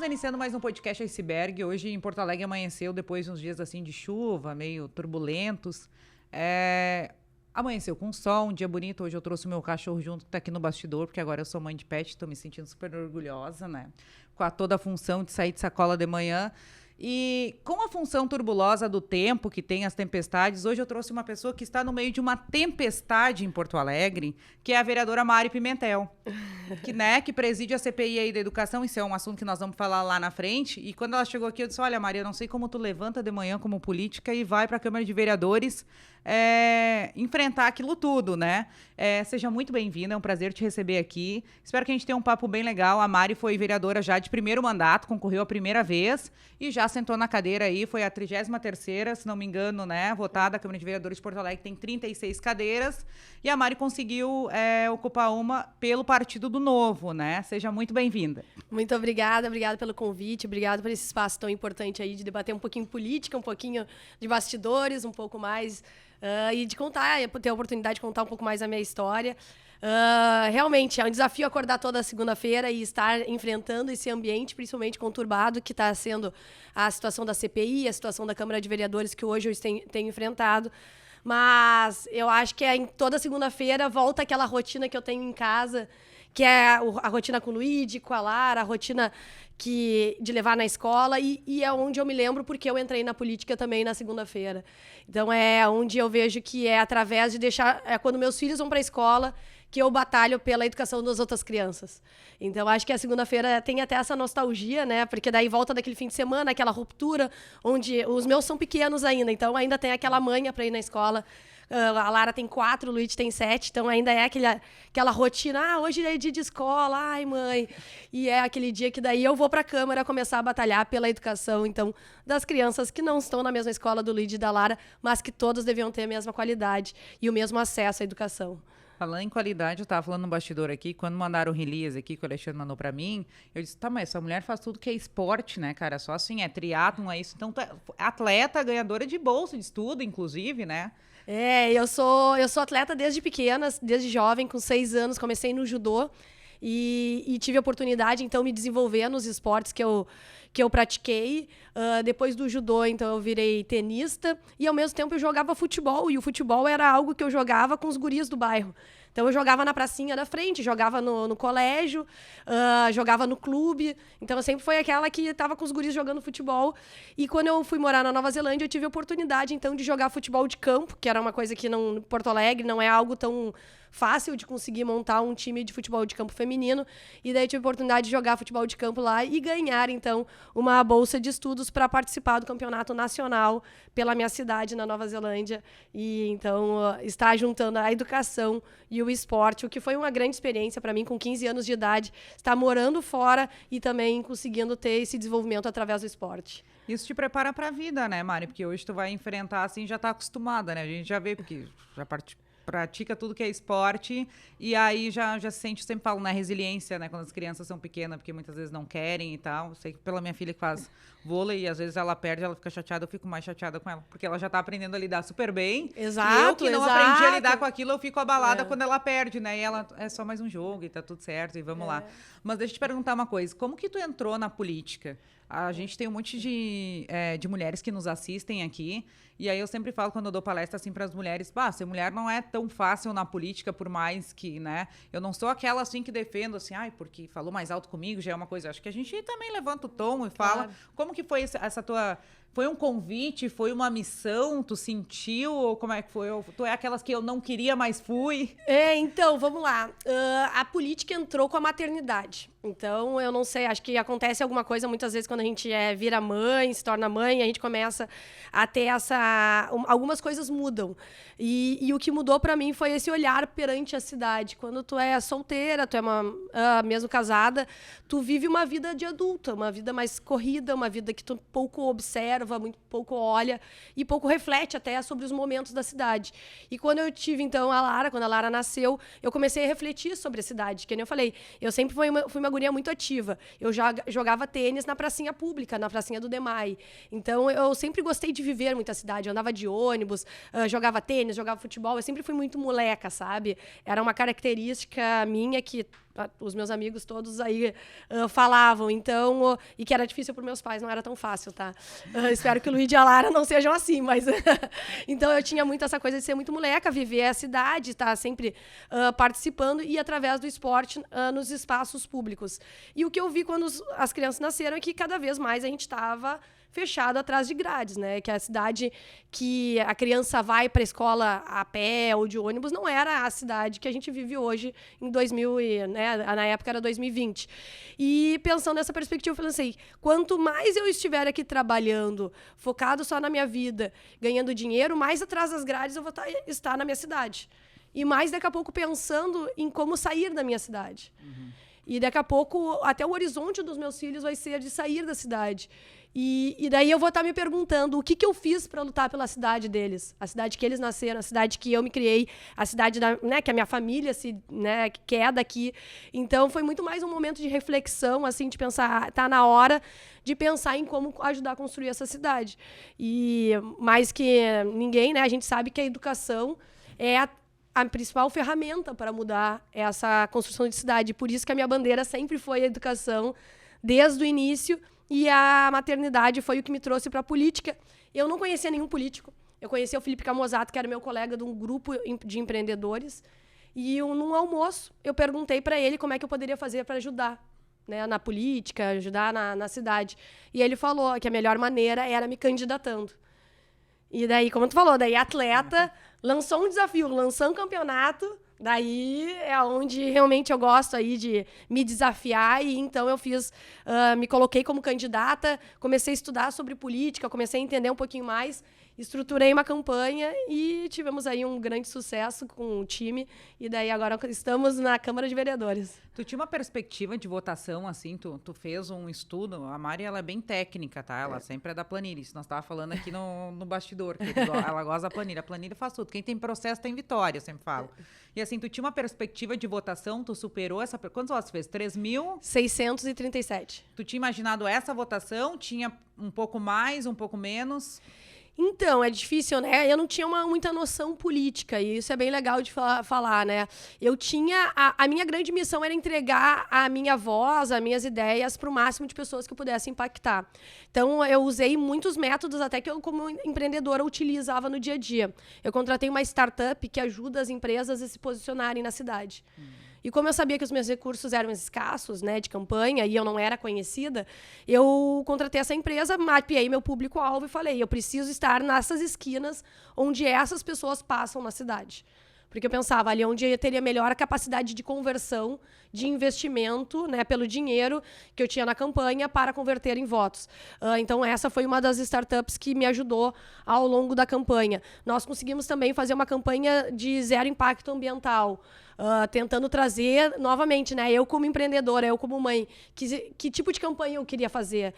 Estamos iniciando mais um podcast Iceberg. Hoje em Porto Alegre amanheceu depois de uns dias assim de chuva, meio turbulentos. Amanheceu com sol, um dia bonito. Hoje eu trouxe o meu cachorro junto, que tá aqui no bastidor, porque agora eu sou mãe de pet, tô me sentindo super orgulhosa, né? Com toda a função de sair de sacola de manhã. E com a função turbulosa do tempo, que tem as tempestades, hoje eu trouxe uma pessoa que está no meio de uma tempestade em Porto Alegre, que é a vereadora Mari Pimentel, que preside a CPI aí da educação. Isso é um assunto que nós vamos falar lá na frente. E quando ela chegou aqui, eu disse, olha, Mari, eu não sei como tu levanta de manhã como política e vai para a Câmara de Vereadores enfrentar aquilo tudo, né? Seja muito bem-vinda, é um prazer te receber aqui. Espero que a gente tenha um papo bem legal. A Mari foi vereadora já de primeiro mandato, concorreu a primeira vez e já sentou na cadeira aí, foi a 33ª, se não me engano, né, votada. A Câmara de Vereadores de Porto Alegre tem 36 cadeiras e a Mari conseguiu ocupar uma pelo Partido do Novo, né? Seja muito bem-vinda. Muito obrigada pelo convite, obrigada por esse espaço tão importante aí de debater um pouquinho política, um pouquinho de bastidores, um pouco mais e de contar, ter a oportunidade de contar um pouco mais a minha história. Realmente é um desafio acordar toda segunda-feira e estar enfrentando esse ambiente, principalmente conturbado, que está sendo a situação da CPI, a situação da Câmara de Vereadores, que hoje eu tenho enfrentado. Mas eu acho que em toda segunda-feira volta aquela rotina que eu tenho em casa, que é a rotina com o Luigi, com a Lara, a rotina de levar na escola, e é onde eu me lembro porque eu entrei na política também na segunda-feira. Então é onde eu vejo que é através de deixar, quando meus filhos vão para a escola, que eu batalho pela educação das outras crianças. Então, acho que a segunda-feira tem até essa nostalgia, né? Porque daí volta daquele fim de semana, aquela ruptura, onde os meus são pequenos ainda, então ainda tem aquela manha para ir na escola. A Lara tem 4, o Luigi tem 7, então ainda é aquela rotina, hoje é dia de escola, ai, mãe. E é aquele dia que daí eu vou para a Câmara começar a batalhar pela educação, então, das crianças que não estão na mesma escola do Luigi e da Lara, mas que todos deviam ter a mesma qualidade e o mesmo acesso à educação. Falando em qualidade, eu tava falando no bastidor aqui, quando mandaram o release aqui, que o Alexandre mandou pra mim, eu disse, tá, mas essa mulher faz tudo que é esporte, né, cara? Só assim, é triatlon, é isso. Então, atleta, ganhadora de bolsa de estudo, inclusive, né? Eu sou atleta desde pequena, desde jovem, com 6 anos, comecei no judô e tive a oportunidade, então, me desenvolver nos esportes que eu pratiquei. Depois do judô, então, eu virei tenista e, ao mesmo tempo, eu jogava futebol. E o futebol era algo que eu jogava com os guris do bairro. Então, eu jogava na pracinha da frente, jogava no colégio, jogava no clube. Então, eu sempre fui aquela que estava com os guris jogando futebol. E quando eu fui morar na Nova Zelândia, eu tive a oportunidade, então, de jogar futebol de campo, que era uma coisa que em Porto Alegre não é algo tão fácil de conseguir montar um time de futebol de campo feminino. E daí eu tive a oportunidade de jogar futebol de campo lá e ganhar, então, uma bolsa de estudos para participar do campeonato nacional pela minha cidade, na Nova Zelândia. E, então, estar juntando a educação e o esporte, o que foi uma grande experiência para mim, com 15 anos de idade, estar morando fora e também conseguindo ter esse desenvolvimento através do esporte. Isso te prepara pra vida, né, Mari? Porque hoje tu vai enfrentar, assim, já tá acostumada, né? A gente já vê, porque já pratica tudo que é esporte e aí já se sente, sempre falo, né, resiliência, né, quando as crianças são pequenas, porque muitas vezes não querem e tal. Eu sei que pela minha filha que faz vôlei e às vezes ela perde, ela fica chateada, eu fico mais chateada com ela, porque ela já tá aprendendo a lidar super bem. Exato, e eu que não aprendi a lidar com aquilo, eu fico abalada É. quando ela perde, né, e ela, é só mais um jogo e tá tudo certo e vamos lá. Mas deixa eu te perguntar uma coisa, como que tu entrou na política? A gente tem um monte de mulheres que nos assistem aqui, e aí eu sempre falo, quando eu dou palestra assim para as mulheres, ser mulher não é tão fácil na política, por mais que, né, eu não sou aquela assim que defendo assim, porque falou mais alto comigo, já é uma coisa. Acho que a gente também levanta o tom e fala. Claro. Como que foi essa tua... Foi um convite? Foi uma missão? Tu sentiu? Ou como é que foi? Ou tu é aquelas que eu não queria, mas fui? Então, vamos lá. A política entrou com a maternidade. Então, eu não sei, acho que acontece alguma coisa muitas vezes quando a gente vira mãe, se torna mãe, a gente começa a ter algumas coisas mudam. E o que mudou para mim foi esse olhar perante a cidade. Quando tu é solteira, tu é mesmo casada, tu vive uma vida de adulta, uma vida mais corrida, uma vida que tu pouco observa, observa, muito pouco olha e pouco reflete até sobre os momentos da cidade. E quando eu tive, então, quando a Lara nasceu, eu comecei a refletir sobre a cidade. Que nem eu falei, eu sempre fui uma guria muito ativa. Eu já jogava tênis na pracinha pública, na pracinha do Demai. Então, eu sempre gostei de viver muito a cidade. Eu andava de ônibus, jogava tênis, jogava futebol. Eu sempre fui muito moleca, sabe? Era uma característica minha que os meus amigos todos aí falavam, então, e que era difícil para meus pais, não era tão fácil, tá? Espero que o Luiz e a Lara não sejam assim, mas então eu tinha muito essa coisa de ser muito moleca, viver a cidade, estar sempre participando e através do esporte nos espaços públicos. E o que eu vi quando as crianças nasceram é que cada vez mais a gente estava fechado atrás de grades, né? Que a cidade que a criança vai para a escola a pé ou de ônibus não era a cidade que a gente vive hoje em 2000 né? Na época era 2020. E pensando nessa perspectiva, eu falei assim, quanto mais eu estiver aqui trabalhando, focado só na minha vida, ganhando dinheiro, mais atrás das grades eu vou estar na minha cidade. E mais daqui a pouco pensando em como sair da minha cidade. E daqui a pouco até o horizonte dos meus filhos vai ser de sair da cidade. E daí eu vou estar me perguntando o que eu fiz para lutar pela cidade deles, a cidade que eles nasceram, a cidade que eu me criei, a cidade né, que a minha família né, que é daqui. Então foi muito mais um momento de reflexão, assim, de pensar, tá na hora de pensar em como ajudar a construir essa cidade. E mais que ninguém, né, a gente sabe que a educação é a principal ferramenta para mudar essa construção de cidade. Por isso que a minha bandeira sempre foi a educação, desde o início. E a maternidade foi o que me trouxe para a política. Eu não conhecia nenhum político. Eu conhecia o Felipe Camozato, que era meu colega de um grupo de empreendedores. E num almoço, eu perguntei para ele como é que eu poderia fazer para ajudar, né, na política, ajudar na cidade. E ele falou que a melhor maneira era me candidatando. E daí, como tu falou, daí atleta, lançou um desafio, lançou um campeonato. Daí é onde realmente eu gosto aí de me desafiar e então eu me coloquei como candidata, comecei a estudar sobre política, comecei a entender um pouquinho mais, estruturei uma campanha e tivemos aí um grande sucesso com o time e daí agora estamos na Câmara de Vereadores. Tu tinha uma perspectiva de votação, assim, tu fez um estudo, a Mari, ela é bem técnica, tá? Ela sempre é da planilha, isso nós tava falando aqui no bastidor, que ela gosta da planilha. A planilha faz tudo, quem tem processo tem vitória, eu sempre falo. E assim, tu tinha uma perspectiva de votação, tu superou essa... Quantos votos fez? 3.637. Tu tinha imaginado essa votação? Tinha um pouco mais, um pouco menos? Então, é difícil, né? Eu não tinha muita noção política, e isso é bem legal de falar, né? Eu tinha... A minha grande missão era entregar a minha voz, as minhas ideias para o máximo de pessoas que eu pudesse impactar. Então, eu usei muitos métodos, até que eu, como empreendedora, utilizava no dia a dia. Eu contratei uma startup que ajuda as empresas a se posicionarem na cidade. E como eu sabia que os meus recursos eram escassos, né, de campanha, e eu não era conhecida, eu contratei essa empresa, mapeei meu público-alvo e falei, eu preciso estar nessas esquinas onde essas pessoas passam na cidade. Porque eu pensava, ali onde eu teria melhor a capacidade de conversão, de investimento, né, pelo dinheiro que eu tinha na campanha para converter em votos. Então, essa foi uma das startups que me ajudou ao longo da campanha. Nós conseguimos também fazer uma campanha de zero impacto ambiental, tentando trazer, novamente, né, eu como empreendedora, eu como mãe, que tipo de campanha eu queria fazer.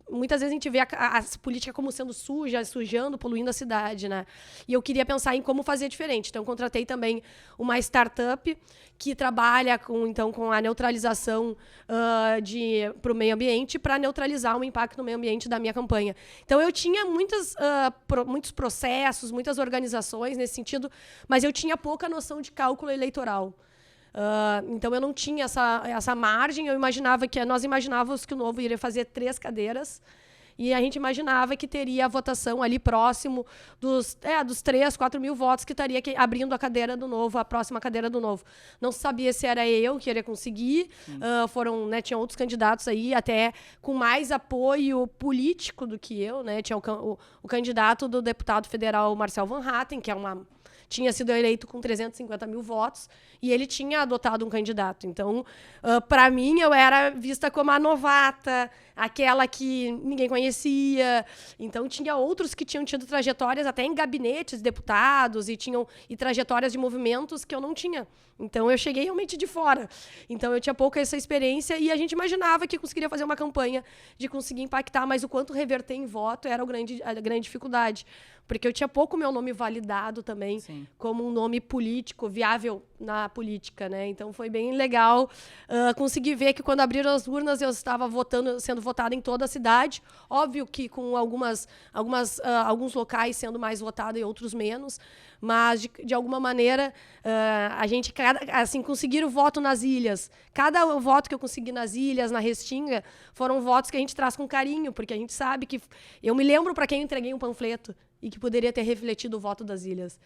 Muitas vezes a gente vê a política como sendo sujando, poluindo a cidade, né? E eu queria pensar em como fazer diferente. Então, contratei também uma startup que trabalha com a neutralização para o meio ambiente, para neutralizar o impacto no meio ambiente da minha campanha. Então, eu tinha muitos processos, muitas organizações nesse sentido, mas eu tinha pouca noção de cálculo eleitoral. Então, eu não tinha essa margem. Nós imaginávamos que o Novo iria fazer 3 cadeiras, e a gente imaginava que teria a votação ali próximo dos 3, 4 mil votos que estaria abrindo a cadeira do Novo, a próxima cadeira do Novo. Não se sabia se era eu que iria conseguir. Tinha outros candidatos aí, até com mais apoio político do que eu, né? Tinha o candidato do deputado federal Marcel Van Hatten, que é uma tinha sido eleito com 350 mil votos e ele tinha adotado um candidato. Então, para mim, eu era vista como a novata, aquela que ninguém conhecia. Então, tinha outros que tinham tido trajetórias até em gabinetes de deputados e trajetórias de movimentos que eu não tinha. Então, eu cheguei realmente de fora. Então, eu tinha pouca essa experiência e a gente imaginava que conseguiria fazer uma campanha de conseguir impactar, mas o quanto reverter em voto era a grande dificuldade. Porque eu tinha pouco meu nome validado também como um nome político, viável na política, né? Então, foi bem legal conseguir ver que quando abriram as urnas eu estava sendo votada em toda a cidade. Óbvio que com alguns locais sendo mais votada e outros menos, mas de alguma maneira a gente assim, conseguir o voto nas ilhas. Cada voto que eu consegui nas ilhas, na Restinga, foram votos que a gente traz com carinho, porque a gente sabe que... Eu me lembro para quem eu entreguei um panfleto e que poderia ter refletido o voto das ilhas.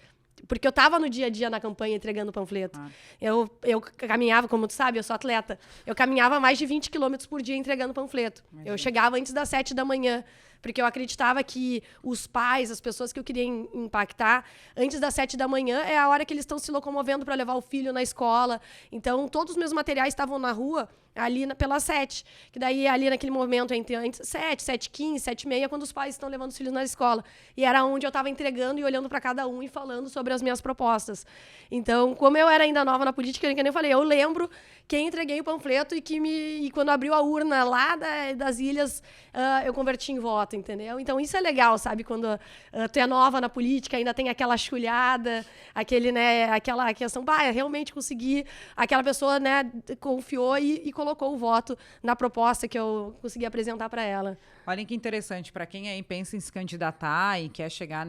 Porque eu estava no dia a dia na campanha entregando panfleto. Eu caminhava, como tu sabe, eu sou atleta. Eu caminhava mais de 20 quilômetros por dia entregando panfleto. Eu chegava antes das 7 da manhã, porque eu acreditava que os pais, as pessoas que eu queria impactar, antes das 7 da manhã é a hora que eles estão se locomovendo para levar o filho na escola. Então, todos os meus materiais estavam na rua ali pelas 7. Que daí, ali naquele momento, entre 7, 7h15, 7h30, quando os pais estão levando os filhos na escola. E era onde eu estava entregando e olhando para cada um e falando sobre as minhas propostas. Então, como eu era ainda nova na política, que nem eu falei, eu lembro que entreguei o panfleto e quando abriu a urna lá das ilhas, eu converti em voto, entendeu? Então, isso é legal, sabe? Quando tu é nova na política, ainda tem aquela chulhada, aquela questão, realmente consegui, aquela pessoa, né, confiou e colocou o voto na proposta que eu consegui apresentar para ela. Olha que interessante, para quem aí pensa em se candidatar e quer chegar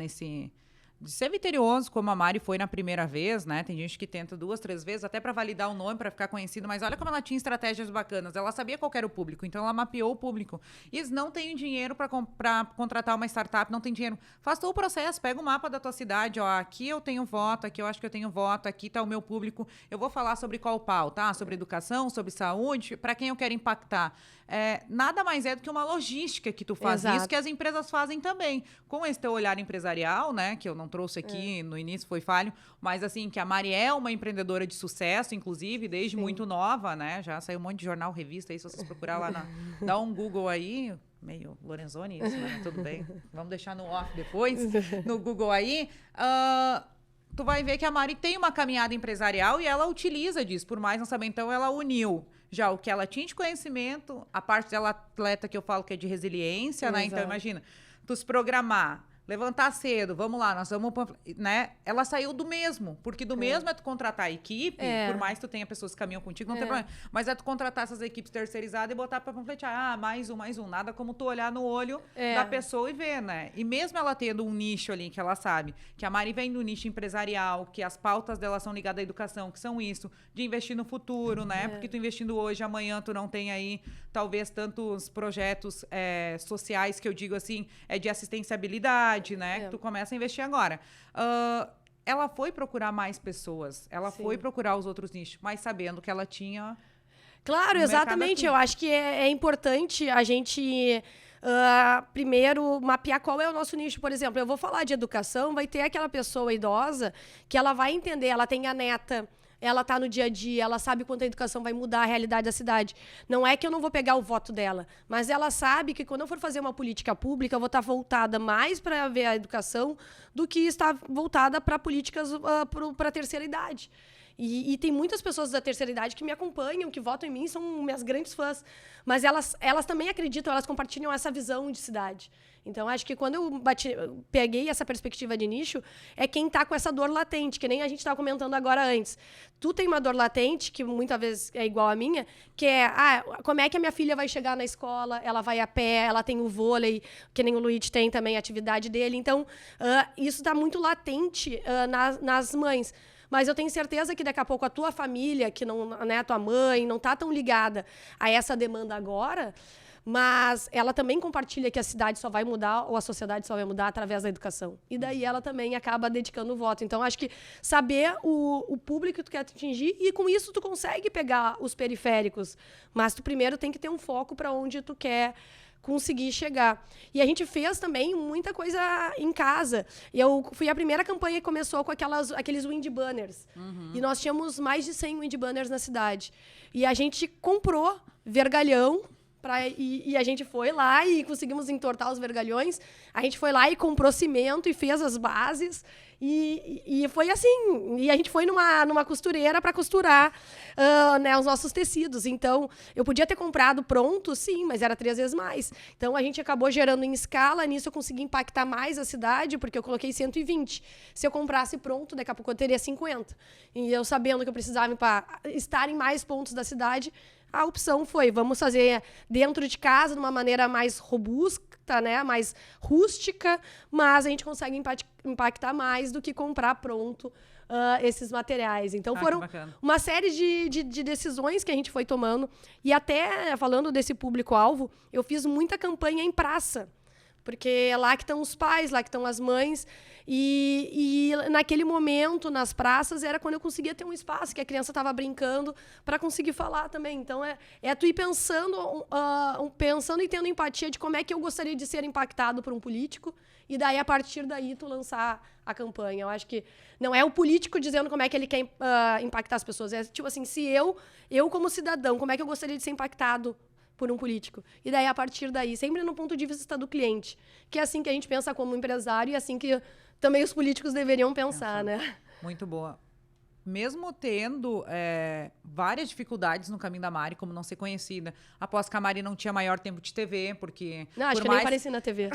de ser vitorioso, como a Mari foi na primeira vez, né? Tem gente que tenta 2, 3 vezes, até para validar o nome, para ficar conhecido, mas olha como ela tinha estratégias bacanas. Ela sabia qual era o público, então ela mapeou o público. E eles não têm dinheiro para contratar uma startup, não tem dinheiro. Faz todo o processo, pega o mapa da tua cidade, ó, aqui eu tenho voto, aqui eu acho que eu tenho voto, aqui tá o meu público. Eu vou falar sobre qual pauta, tá? Sobre educação, sobre saúde, para quem eu quero impactar. Nada mais é do que uma logística que tu faz. Exato. Isso que as empresas fazem também. Com esse teu olhar empresarial, né? Que eu não trouxe aqui, no início foi falho, mas assim, que a Mari é uma empreendedora de sucesso, inclusive, desde muito nova, né? Já saiu um monte de jornal, revista aí, se vocês procurar lá, dá um Google aí, meio Lorenzoni isso, né? Tudo bem. Vamos deixar no off depois, no Google aí. Tu vai ver que a Mari tem uma caminhada empresarial e ela utiliza disso, por mais não saber. Então, ela uniu já o que ela tinha de conhecimento, a parte dela atleta que eu falo que é de resiliência, né? Então, imagina, tu se programar, levantar cedo, vamos lá, nós vamos, né? Ela saiu do mesmo, porque do mesmo é tu contratar a equipe, por mais que tu tenha pessoas que caminham contigo, não tem problema, mas é tu contratar essas equipes terceirizadas e botar pra panfletear, mais um, nada como tu olhar no olho da pessoa e ver, né? E mesmo ela tendo um nicho ali que ela sabe, que a Mari vem do nicho empresarial, que as pautas dela são ligadas à educação, que são isso, de investir no futuro, né? Porque tu investindo hoje, amanhã tu não tem aí, talvez, tantos projetos sociais que eu digo assim, de assistenciabilidade, né? Que tu começa a investir agora. Ela foi procurar mais pessoas, ela foi procurar os outros nichos, mas sabendo que ela tinha... Claro, exatamente. Eu acho que é importante a gente... primeiro, mapear qual é o nosso nicho. Por exemplo, eu vou falar de educação, vai ter aquela pessoa idosa que ela vai entender, ela tem a neta, ela está no dia a dia, ela sabe quanto a educação vai mudar a realidade da cidade. Não é que eu não vou pegar o voto dela, mas ela sabe que quando eu for fazer uma política pública, eu vou estar voltada mais para ver a educação do que estar voltada para políticas para a terceira idade. E tem muitas pessoas da terceira idade que me acompanham, que votam em mim, são minhas grandes fãs. Mas elas também acreditam, elas compartilham essa visão de cidade. Então, acho que quando eu peguei essa perspectiva de nicho, é quem está com essa dor latente, que nem a gente estava comentando agora antes. Tu tem uma dor latente, que muitas vezes é igual à minha, que é, como é que a minha filha vai chegar na escola? Ela vai a pé, ela tem o vôlei, que nem o Luiz tem também a atividade dele. Então, isso está muito latente nas mães. Mas eu tenho certeza que daqui a pouco a tua família, que não, né, a tua mãe, não está tão ligada a essa demanda agora, mas ela também compartilha que a cidade só vai mudar ou a sociedade só vai mudar através da educação. E daí ela também acaba dedicando o voto. Então, acho que saber o público que tu quer atingir e com isso tu consegue pegar os periféricos. Mas tu primeiro tem que ter um foco para onde tu quer conseguir chegar. E a gente fez também muita coisa em casa. Eu fui a primeira campanha que começou com aqueles wind banners. E nós tínhamos mais de 100 wind banners na cidade. E a gente comprou vergalhão, e a gente foi lá e conseguimos entortar os vergalhões. A gente foi lá e comprou cimento e fez as bases. E foi assim. E a gente foi numa costureira para costurar né, os nossos tecidos. Então, eu podia ter comprado pronto, sim, mas era 3 vezes mais. Então, a gente acabou gerando em escala. Nisso, eu consegui impactar mais a cidade, porque eu coloquei 120. Se eu comprasse pronto, daqui a pouco eu teria 50. E eu, sabendo que eu precisava estar em mais pontos da cidade, a opção foi, vamos fazer dentro de casa, de uma maneira mais robusta, né, mais rústica, mas a gente consegue impactar mais do que comprar pronto esses materiais. Então, foram uma série de decisões que a gente foi tomando. E até, falando desse público-alvo, eu fiz muita campanha em praça. Porque é lá que estão os pais, lá que estão as mães. E naquele momento, nas praças, era quando eu conseguia ter um espaço, que a criança estava brincando, para conseguir falar também. Então, é tu ir pensando e tendo empatia de como é que eu gostaria de ser impactado por um político, e daí, a partir daí, tu lançar a campanha. Eu acho que não é o político dizendo como é que ele quer impactar as pessoas. É tipo assim, se eu como cidadão, como é que eu gostaria de ser impactado por um político. E daí, a partir daí, sempre no ponto de vista do cliente. Que é assim que a gente pensa como empresário e é assim que também os políticos deveriam pensar, né? Muito boa. Mesmo tendo várias dificuldades no caminho da Mari, como não ser conhecida, após que a Mari não tinha maior tempo de TV, porque... Não, acho que eu nem apareci na TV.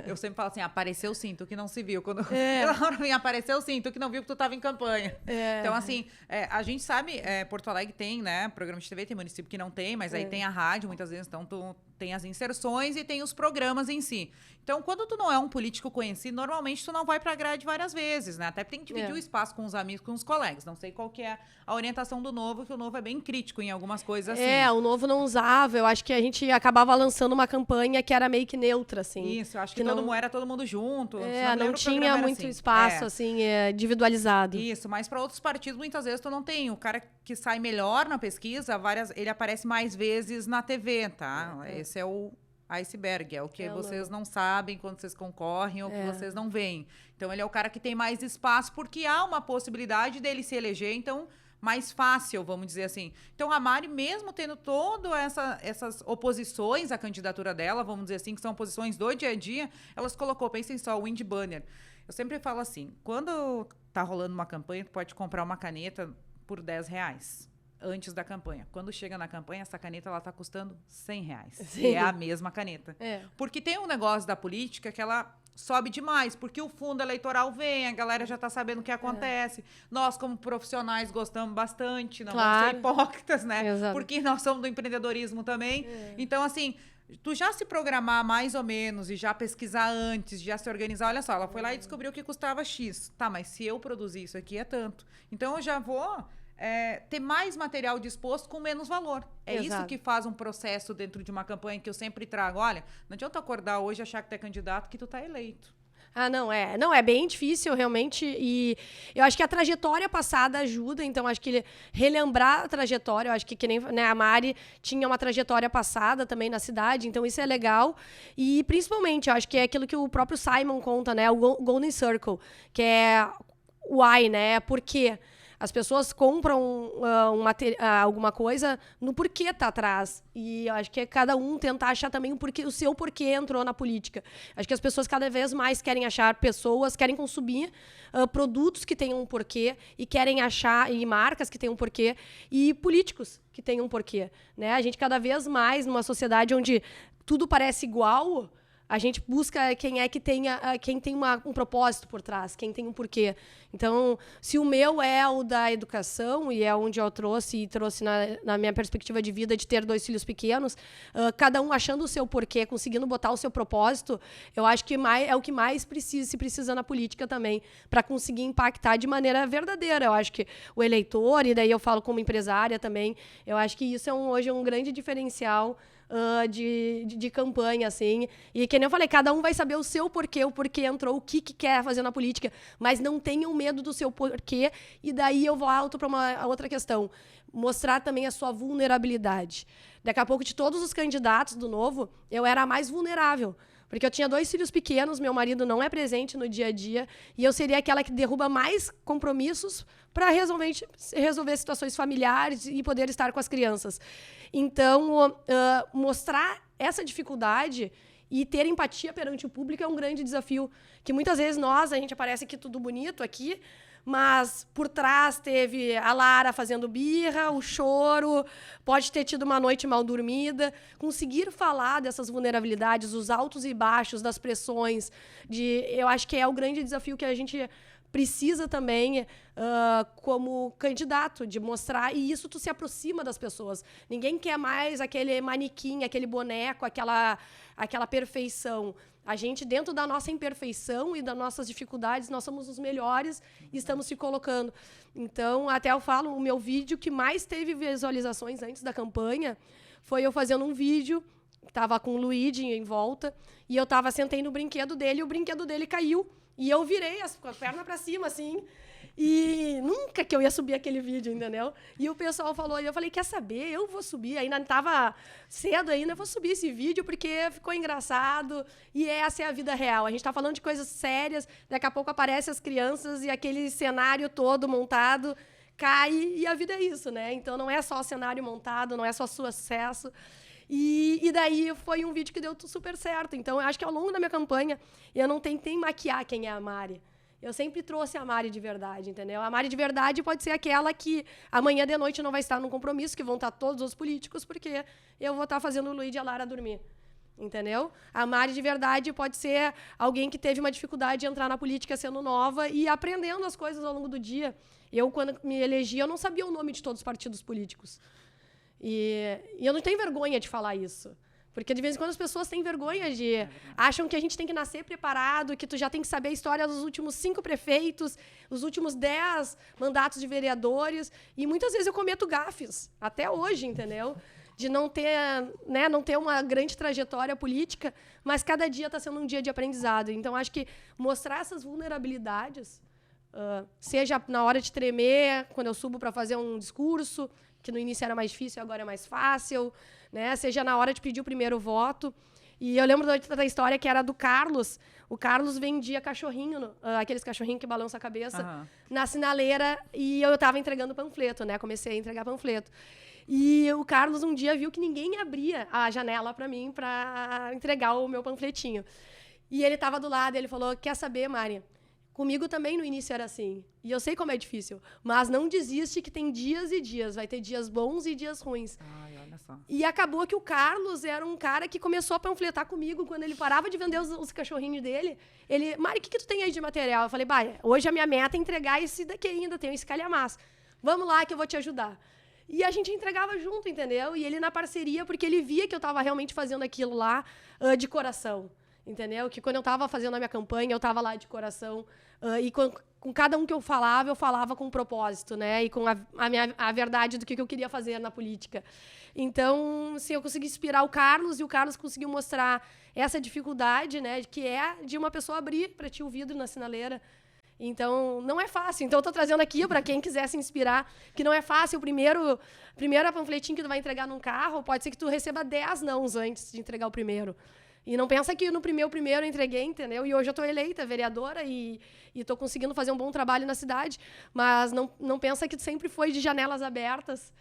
Eu sempre falo assim, apareceu sim, tu que não se viu. Quando ela apareceu sim, tu que não viu que tu estava em campanha. Então, assim, a gente sabe, Porto Alegre tem, né, programa de TV, tem município que não tem, mas aí tem a rádio, muitas vezes, então tu tem as inserções e tem os programas em si. Então, quando tu não é um político conhecido, normalmente tu não vai pra grade várias vezes, né? Até tem que dividir o espaço com os amigos, com os colegas. Não sei qual que é a orientação do Novo, que o Novo é bem crítico em algumas coisas assim. O Novo não usava. Eu acho que a gente acabava lançando uma campanha que era meio que neutra, assim. Isso, eu acho que era todo mundo junto. Não tinha muito espaço, assim, individualizado. Isso, mas para outros partidos, muitas vezes tu não tem. O cara que sai melhor na pesquisa, ele aparece mais vezes na TV, tá? Esse é o iceberg, é o que vocês não sabem quando vocês concorrem ou que vocês não veem. Então, ele é o cara que tem mais espaço porque há uma possibilidade dele se eleger, então, mais fácil, vamos dizer assim. Então, a Mari, mesmo tendo todas essas oposições à candidatura dela, vamos dizer assim, que são oposições do dia a dia, elas colocou, pensem só, o Wind Banner. Eu sempre falo assim, quando tá rolando uma campanha, tu pode comprar uma caneta por R$10. Antes da campanha. Quando chega na campanha, essa caneta ela tá custando R$100. Sim. E é a mesma caneta. Porque tem um negócio da política que ela sobe demais, porque o fundo eleitoral vem, a galera já tá sabendo o que acontece. Nós, como profissionais, gostamos bastante, não vamos ser hipócritas, né? Exato. Porque nós somos do empreendedorismo também. Então, assim, tu já se programar mais ou menos e já pesquisar antes, já se organizar. Olha só, ela foi lá e descobriu que custava X. Tá, mas se eu produzir isso aqui é tanto. Então, eu já vou... ter mais material disposto com menos valor. Exato. Isso que faz um processo dentro de uma campanha que eu sempre trago. Olha, não adianta acordar hoje e achar que tu é candidato que tu tá eleito. Não, é bem difícil, realmente, e eu acho que a trajetória passada ajuda, então acho que relembrar a trajetória, eu acho que nem, né, a Mari tinha uma trajetória passada também na cidade, então isso é legal, e principalmente, eu acho que é aquilo que o próprio Simon conta, né, o Golden Circle, que é o why, né, por quê? As pessoas compram alguma coisa no porquê tá atrás. E eu acho que é cada um tentar achar também o seu porquê entrou na política. Acho que as pessoas cada vez mais querem achar pessoas, querem consumir produtos que tenham um porquê e querem achar e marcas que tenham um porquê e políticos que tenham um porquê, né? A gente cada vez mais numa sociedade onde tudo parece igual, a gente busca quem tem um propósito por trás, quem tem um porquê. Então, se o meu é o da educação, e é onde eu trouxe na minha perspectiva de vida de ter 2 filhos pequenos, cada um achando o seu porquê, conseguindo botar o seu propósito, eu acho que é o que mais se precisa na política também, para conseguir impactar de maneira verdadeira. Eu acho que o eleitor, e daí eu falo como empresária também, eu acho que isso hoje é um grande diferencial de campanha, assim. E que nem eu falei, cada um vai saber o seu porquê, o porquê entrou, o que quer fazer na política, mas não tenham medo do seu porquê. E daí eu volto para uma outra questão. Mostrar também a sua vulnerabilidade. Daqui a pouco, de todos os candidatos do Novo, eu era a mais vulnerável. Porque eu tinha 2 filhos pequenos, meu marido não é presente no dia a dia, e eu seria aquela que derruba mais compromissos para resolver situações familiares e poder estar com as crianças. Então, mostrar essa dificuldade e ter empatia perante o público é um grande desafio, que muitas vezes a gente aparece aqui tudo bonito aqui, mas por trás teve a Lara fazendo birra, o choro, pode ter tido uma noite mal dormida. Conseguir falar dessas vulnerabilidades, os altos e baixos, das pressões, eu acho que é o grande desafio que a gente precisa também, como candidato, de mostrar, e isso tu se aproxima das pessoas. Ninguém quer mais aquele manequim, aquele boneco, aquela perfeição. A gente, dentro da nossa imperfeição e das nossas dificuldades, nós somos os melhores e estamos se colocando. Então, até eu falo, o meu vídeo que mais teve visualizações antes da campanha foi eu fazendo um vídeo, estava com o Luigi em volta, e eu sentei no brinquedo dele, e o brinquedo dele caiu, e eu virei com a perna para cima, assim, e nunca que eu ia subir aquele vídeo, entendeu? E o pessoal falou, e eu falei, quer saber? Eu vou subir. Ainda estava cedo ainda, eu vou subir esse vídeo porque ficou engraçado e essa é a vida real. A gente está falando de coisas sérias, daqui a pouco aparecem as crianças e aquele cenário todo montado cai e a vida é isso, né? Então não é só o cenário montado, não é só sucesso. E daí foi um vídeo que deu super certo. Então eu acho que ao longo da minha campanha eu não tentei maquiar quem é a Mari. Eu sempre trouxe a Mari de verdade, entendeu? A Mari de verdade pode ser aquela que amanhã de noite não vai estar num compromisso, que vão estar todos os políticos, porque eu vou estar fazendo o Luiz e a Lara dormir, entendeu? A Mari de verdade pode ser alguém que teve uma dificuldade de entrar na política sendo nova e aprendendo as coisas ao longo do dia. Eu, quando me elegi, eu não sabia o nome de todos os partidos políticos. E eu não tenho vergonha de falar isso. Porque, de vez em quando, as pessoas têm vergonha acham que a gente tem que nascer preparado, que tu já tem que saber a história dos últimos 5 prefeitos, os últimos 10 mandatos de vereadores. E, muitas vezes, eu cometo gafes, até hoje, entendeu? De não ter uma grande trajetória política, mas cada dia está sendo um dia de aprendizado. Então, acho que mostrar essas vulnerabilidades, seja na hora de tremer, quando eu subo para fazer um discurso, que no início era mais difícil, agora é mais fácil, né? Seja na hora de pedir o primeiro voto. E eu lembro da história que era do Carlos. O Carlos vendia cachorrinho, aqueles cachorrinhos que balançam a cabeça, na sinaleira, e eu estava entregando panfleto, né? Comecei a entregar panfleto. E o Carlos um dia viu que ninguém abria a janela para mim para entregar o meu panfletinho. E ele estava do lado, e ele falou, quer saber, Mari? Comigo também no início era assim. E eu sei como é difícil. Mas não desiste que tem dias e dias. Vai ter dias bons e dias ruins. Ai, olha só. E acabou que o Carlos era um cara que começou a panfletar comigo. Quando ele parava de vender os cachorrinhos dele, ele... Mari, o que tu tem aí de material? Eu falei, hoje a minha meta é entregar esse daqui ainda. Tem esse calhamaço. Vamos lá que eu vou te ajudar. E a gente entregava junto, entendeu? E ele na parceria, porque ele via que eu estava realmente fazendo aquilo lá de coração. Entendeu? Que quando eu estava fazendo a minha campanha, eu estava lá de coração. E com cada um que eu falava com um propósito, né? E com a verdade do que eu queria fazer na política. Então, assim, eu consegui inspirar o Carlos, e o Carlos conseguiu mostrar essa dificuldade, né? Que é de uma pessoa abrir para ti o vidro na sinaleira. Então, não é fácil. Então, eu estou trazendo aqui para quem quiser se inspirar, que não é fácil. O primeiro panfletinho que tu vai entregar num carro, pode ser que tu receba 10 nãos antes de entregar o primeiro. E não pensa que no primeiro eu entreguei, entendeu? E hoje eu estou eleita vereadora e estou conseguindo fazer um bom trabalho na cidade. Mas não pensa que sempre foi de janelas abertas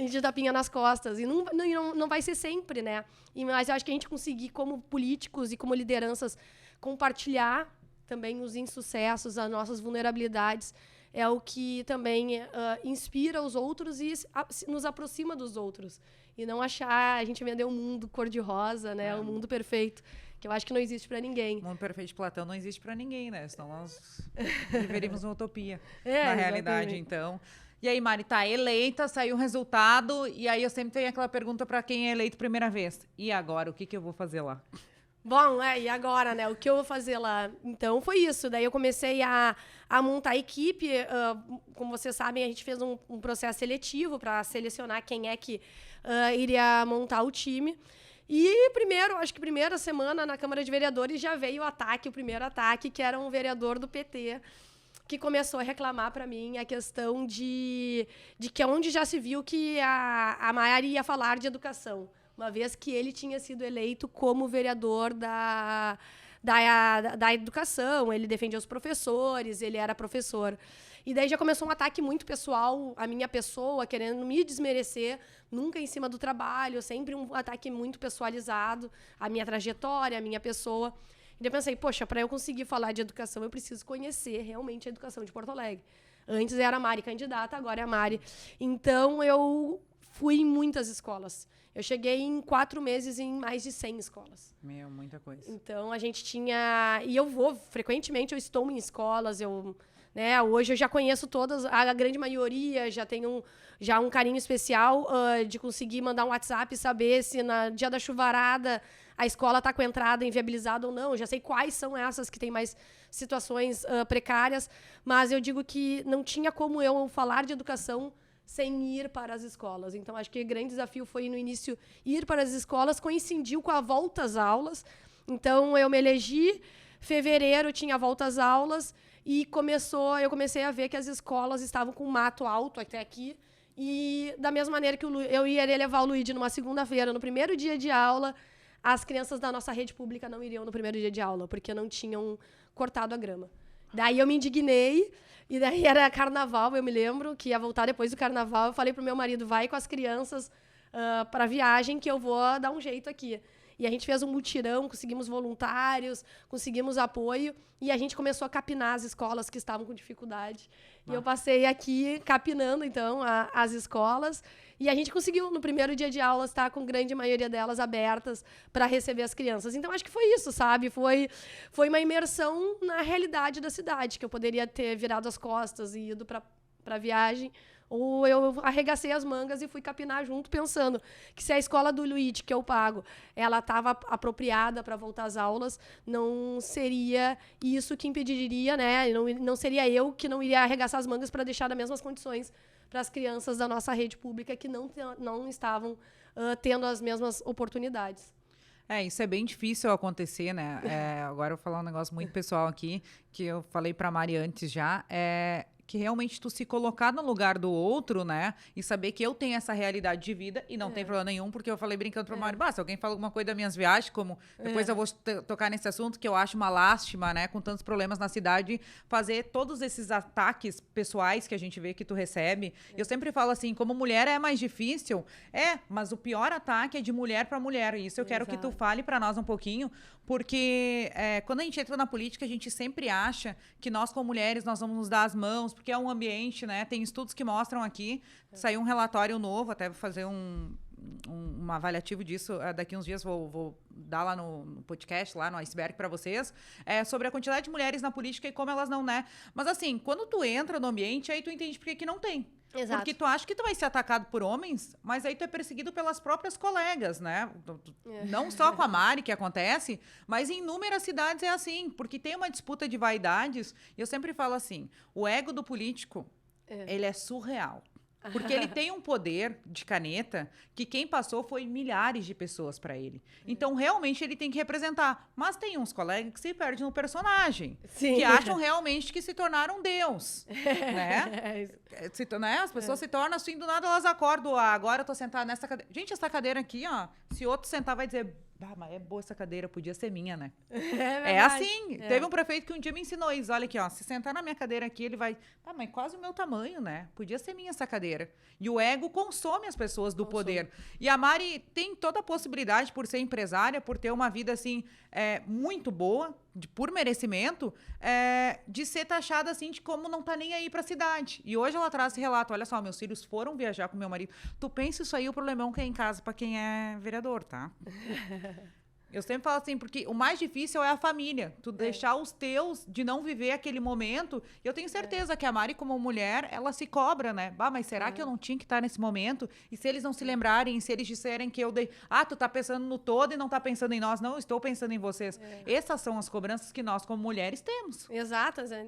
e de tapinha nas costas. E não vai ser sempre, né? Mas eu acho que a gente conseguir, como políticos e como lideranças, compartilhar também os insucessos, as nossas vulnerabilidades, é o que também inspira os outros e nos aproxima dos outros. E não achar, a gente vender um mundo cor-de-rosa, né? Um mundo perfeito, que eu acho que não existe para ninguém. O mundo perfeito de Platão não existe para ninguém, né? Senão nós viveríamos uma utopia na exatamente. realidade, então. E aí, Mari, tá eleita, saiu um resultado, e aí eu sempre tenho aquela pergunta para quem é eleito primeira vez. E agora, o que eu vou fazer lá? Bom, e agora, né? O que eu vou fazer lá? Então, foi isso. Daí eu comecei a montar a equipe. Como vocês sabem, a gente fez um processo seletivo para selecionar quem é que iria montar o time. E acho que primeira semana na Câmara de Vereadores já veio o primeiro ataque, que era um vereador do PT, que começou a reclamar para mim a questão de que onde já se viu que a Maiara ia falar de educação, uma vez que ele tinha sido eleito como vereador da educação, ele defendia os professores, ele era professor. E daí já começou um ataque muito pessoal à minha pessoa, querendo me desmerecer, nunca em cima do trabalho, sempre um ataque muito pessoalizado, à minha trajetória, à minha pessoa. E daí eu pensei, poxa, para eu conseguir falar de educação, eu preciso conhecer realmente a educação de Porto Alegre. Antes era a Mari candidata, agora é a Mari. Então, eu fui em muitas escolas. Eu cheguei em 4 meses em mais de 100 escolas. Meu, muita coisa. Então, a gente tinha... E eu vou, frequentemente, eu estou em escolas, hoje eu já conheço todas, a grande maioria, já tenho um carinho especial de conseguir mandar um WhatsApp e saber se no dia da chuvarada a escola está com a entrada inviabilizada ou não. Eu já sei quais são essas que têm mais situações precárias, mas eu digo que não tinha como eu falar de educação sem ir para as escolas. Então, acho que o grande desafio foi, no início, ir para as escolas, coincidiu com a volta às aulas. Então, eu me elegi, fevereiro tinha a volta às aulas, e eu comecei a ver que as escolas estavam com mato alto até aqui. E da mesma maneira que eu ia levar o Luigi numa segunda-feira, no primeiro dia de aula, as crianças da nossa rede pública não iriam no primeiro dia de aula, porque não tinham cortado a grama. Daí eu me indignei, e daí era carnaval, eu me lembro, que ia voltar depois do carnaval. Eu falei pro meu marido, vai com as crianças para viagem, que eu vou dar um jeito aqui. E a gente fez um mutirão, conseguimos voluntários, conseguimos apoio, e a gente começou a capinar as escolas que estavam com dificuldade. E eu passei aqui capinando, então, as escolas, e a gente conseguiu, no primeiro dia de aula, estar com a grande maioria delas abertas para receber as crianças. Então, acho que foi isso, sabe? Foi uma imersão na realidade da cidade, que eu poderia ter virado as costas e ido para a viagem, ou eu arregacei as mangas e fui capinar junto, pensando que se a escola do Luigi, que eu pago, ela estava apropriada para voltar às aulas, não seria isso que impediria, né? Não seria eu que não iria arregaçar as mangas para deixar das mesmas condições para as crianças da nossa rede pública que não estavam tendo as mesmas oportunidades. Isso é bem difícil acontecer, né? Agora eu vou falar um negócio muito pessoal aqui, que eu falei para a Mari antes já, que realmente tu se colocar no lugar do outro, né? E saber que eu tenho essa realidade de vida e não tem problema nenhum, porque eu falei brincando pro Mário, se alguém fala alguma coisa das minhas viagens, como depois eu vou tocar nesse assunto, que eu acho uma lástima, né? Com tantos problemas na cidade, fazer todos esses ataques pessoais que a gente vê que tu recebe. Eu sempre falo assim, como mulher é mais difícil, mas o pior ataque é de mulher para mulher. E isso eu quero que tu fale para nós um pouquinho, porque quando a gente entra na política, a gente sempre acha que nós, como mulheres, nós vamos nos dar as mãos, porque é um ambiente, né? Tem estudos que mostram aqui, saiu um relatório novo, até vou fazer um avaliativo disso, daqui uns dias vou dar lá no podcast, lá no Iceberg para vocês, sobre a quantidade de mulheres na política e como elas não, né? Mas assim, quando tu entra no ambiente, aí tu entende por que não tem. Exato. Porque tu acha que tu vai ser atacado por homens, mas aí tu é perseguido pelas próprias colegas, né? Não só com a Mari que acontece, mas em inúmeras cidades é assim, porque tem uma disputa de vaidades, e eu sempre falo assim, o ego do político, ele é surreal. Porque ele tem um poder de caneta que quem passou foi milhares de pessoas para ele. Então, realmente, ele tem que representar. Mas tem uns colegas que se perdem no personagem. Sim. Que acham realmente que se tornaram Deus. Né? As pessoas se tornam assim, do nada elas acordam. Agora eu tô sentada nessa cadeira. Gente, essa cadeira aqui, ó, se outro sentar vai dizer... mas é boa essa cadeira, podia ser minha, né? É assim. Teve um prefeito que um dia me ensinou isso. Olha aqui, ó, se sentar na minha cadeira aqui, ele vai... mas quase o meu tamanho, né? Podia ser minha essa cadeira. E o ego consome as pessoas do poder. E a Mari tem toda a possibilidade, por ser empresária, por ter uma vida, assim, muito boa, por merecimento, de ser taxada, assim, de como não tá nem aí pra cidade. E hoje ela traz esse relato. Olha só, meus filhos foram viajar com meu marido. Tu pensa isso aí, o problemão que é em casa pra quem é vereador, tá? Eu sempre falo assim, porque o mais difícil é a família. Tu deixar os teus de não viver aquele momento. E eu tenho certeza que a Mari, como mulher, ela se cobra, né? Bah, mas será que eu não tinha que estar nesse momento? E se eles não se lembrarem, se eles disserem que eu dei... Ah, tu tá pensando no todo e não tá pensando em nós. Não, eu estou pensando em vocês. Essas são as cobranças que nós, como mulheres, temos. Exato, Zé.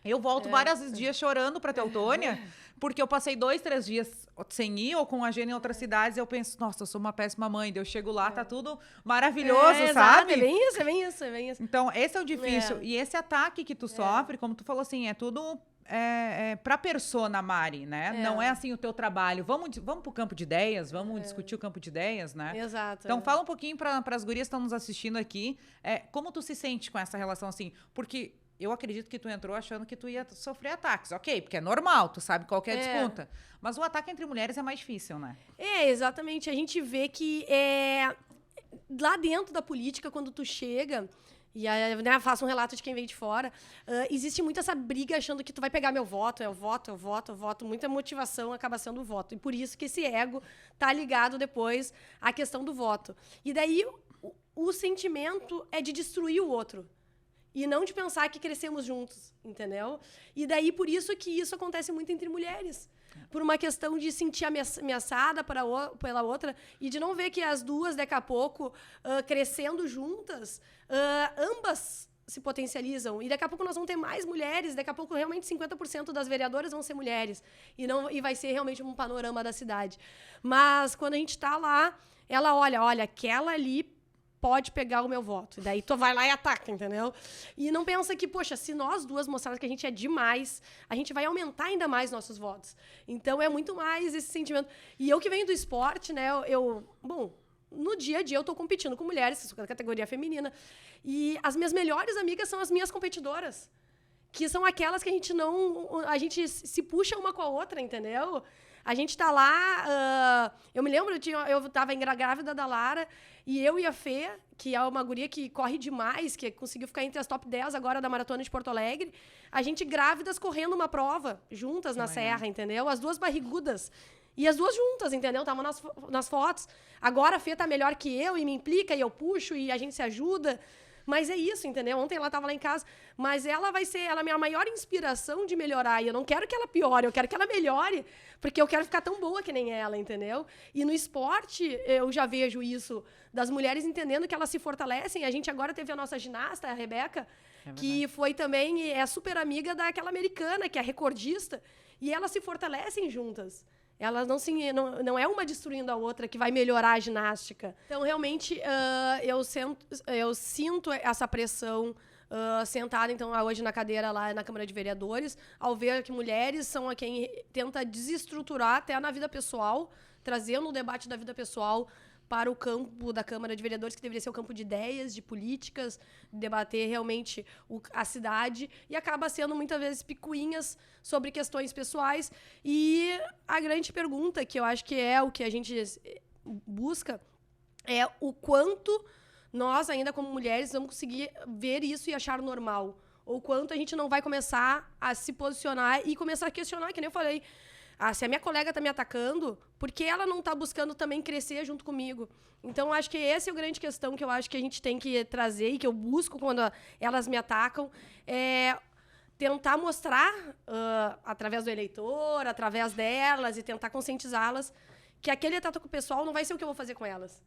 Eu volto vários dias chorando pra Teutônia, porque eu passei 2, 3 dias sem ir ou com a Gênia em outras cidades e eu penso, nossa, eu sou uma péssima mãe. Daí eu chego lá, tá tudo maravilhoso, sabe? É bem isso, é bem isso, é bem isso. Então, esse é o difícil. E esse ataque que tu sofre, como tu falou assim, é tudo pra persona, Mari, né? Não é assim o teu trabalho. Vamos pro campo de ideias, vamos discutir o campo de ideias, né? Exato. Então, fala um pouquinho para as gurias que estão nos assistindo aqui, como tu se sente com essa relação assim? Porque eu acredito que tu entrou achando que tu ia sofrer ataques. Ok, porque é normal, tu sabe qual que é a disputa. Mas o ataque entre mulheres é mais difícil, né? Exatamente. A gente vê que lá dentro da política, quando tu chega... E aí, né, faço um relato de quem veio de fora. Existe muito essa briga achando que tu vai pegar meu voto, eu voto. Muita motivação acaba sendo o voto. E por isso que esse ego tá ligado depois à questão do voto. E daí o sentimento é de destruir o outro. E não de pensar que crescemos juntos, entendeu? E daí, por isso que isso acontece muito entre mulheres. Por uma questão de sentir ameaçada pela outra e de não ver que as duas, daqui a pouco, crescendo juntas, ambas se potencializam. E daqui a pouco nós vamos ter mais mulheres, daqui a pouco realmente 50% das vereadoras vão ser mulheres. E vai ser realmente um panorama da cidade. Mas quando a gente está lá, ela olha, aquela ali pode pegar o meu voto. E daí tu vai lá e ataca, entendeu? E não pensa que, poxa, se nós duas mostrarmos que a gente é demais, a gente vai aumentar ainda mais nossos votos. Então, é muito mais esse sentimento. E eu que venho do esporte, né, bom, no dia a dia eu tô competindo com mulheres, sou da categoria feminina, e as minhas melhores amigas são as minhas competidoras, que são aquelas que a gente se puxa uma com a outra, entendeu? A gente tá lá, eu me lembro, eu tava grávida da Lara, e eu e a Fê, que é uma guria que corre demais, que conseguiu ficar entre as top 10 agora da Maratona de Porto Alegre, a gente grávidas correndo uma prova, juntas na serra, entendeu? As duas barrigudas. E as duas juntas, entendeu? Estavam nas fotos. Agora a Fê tá melhor que eu, e me implica, e eu puxo, e a gente se ajuda. Mas é isso, entendeu? Ontem ela estava lá em casa, mas ela vai ser a minha maior inspiração de melhorar. E eu não quero que ela piore, eu quero que ela melhore, porque eu quero ficar tão boa que nem ela, entendeu? E no esporte, eu já vejo isso, das mulheres entendendo que elas se fortalecem. A gente agora teve a nossa ginasta, a Rebeca, que foi também, super amiga daquela americana, que é recordista, e elas se fortalecem juntas. Elas não é uma destruindo a outra que vai melhorar a ginástica. Então, realmente, eu sinto essa pressão sentada, então, hoje na cadeira lá na Câmara de Vereadores, ao ver que mulheres são quem tenta desestruturar até na vida pessoal, trazendo o debate da vida pessoal para o campo da Câmara de Vereadores, que deveria ser o campo de ideias, de políticas, debater realmente a cidade, e acaba sendo, muitas vezes, picuinhas sobre questões pessoais. E a grande pergunta, que eu acho que é o que a gente busca, é o quanto nós, ainda como mulheres, vamos conseguir ver isso e achar normal. Ou quanto a gente não vai começar a se posicionar e começar a questionar, que nem eu falei, se a minha colega está me atacando, por que ela não está buscando também crescer junto comigo? Então, acho que essa é a grande questão que eu acho que a gente tem que trazer e que eu busco quando elas me atacam, é tentar mostrar, através do eleitor, através delas, e tentar conscientizá-las que aquele ataque pessoal não vai ser o que eu vou fazer com elas.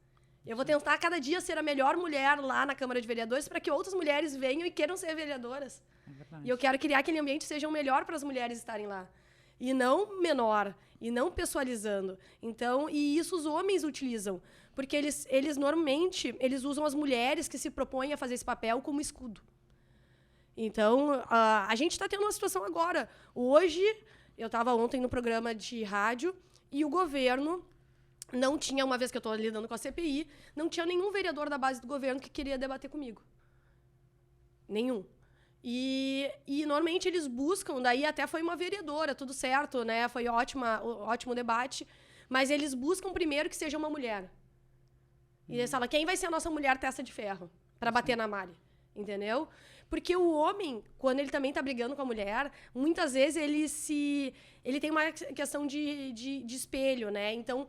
Eu vou tentar cada dia ser a melhor mulher lá na Câmara de Vereadores para que outras mulheres venham e queiram ser vereadoras. E eu quero criar aquele ambiente que seja o melhor para as mulheres estarem lá. E não menor, e não pessoalizando. Então, e isso os homens utilizam, porque eles normalmente, eles usam as mulheres que se propõem a fazer esse papel como escudo. Então, a gente está tendo uma situação agora. Hoje, eu estava ontem no programa de rádio, e o governo não tinha, uma vez que eu estou lidando com a CPI, não tinha nenhum vereador da base do governo que queria debater comigo. Nenhum. E normalmente eles buscam, daí até foi uma vereadora, tudo certo, né? Foi ótimo debate, mas eles buscam primeiro que seja uma mulher. E eles falam, quem vai ser a nossa mulher testa de ferro para bater na Mari, entendeu? Porque o homem, quando ele também está brigando com a mulher, muitas vezes ele tem uma questão de espelho, né? Então,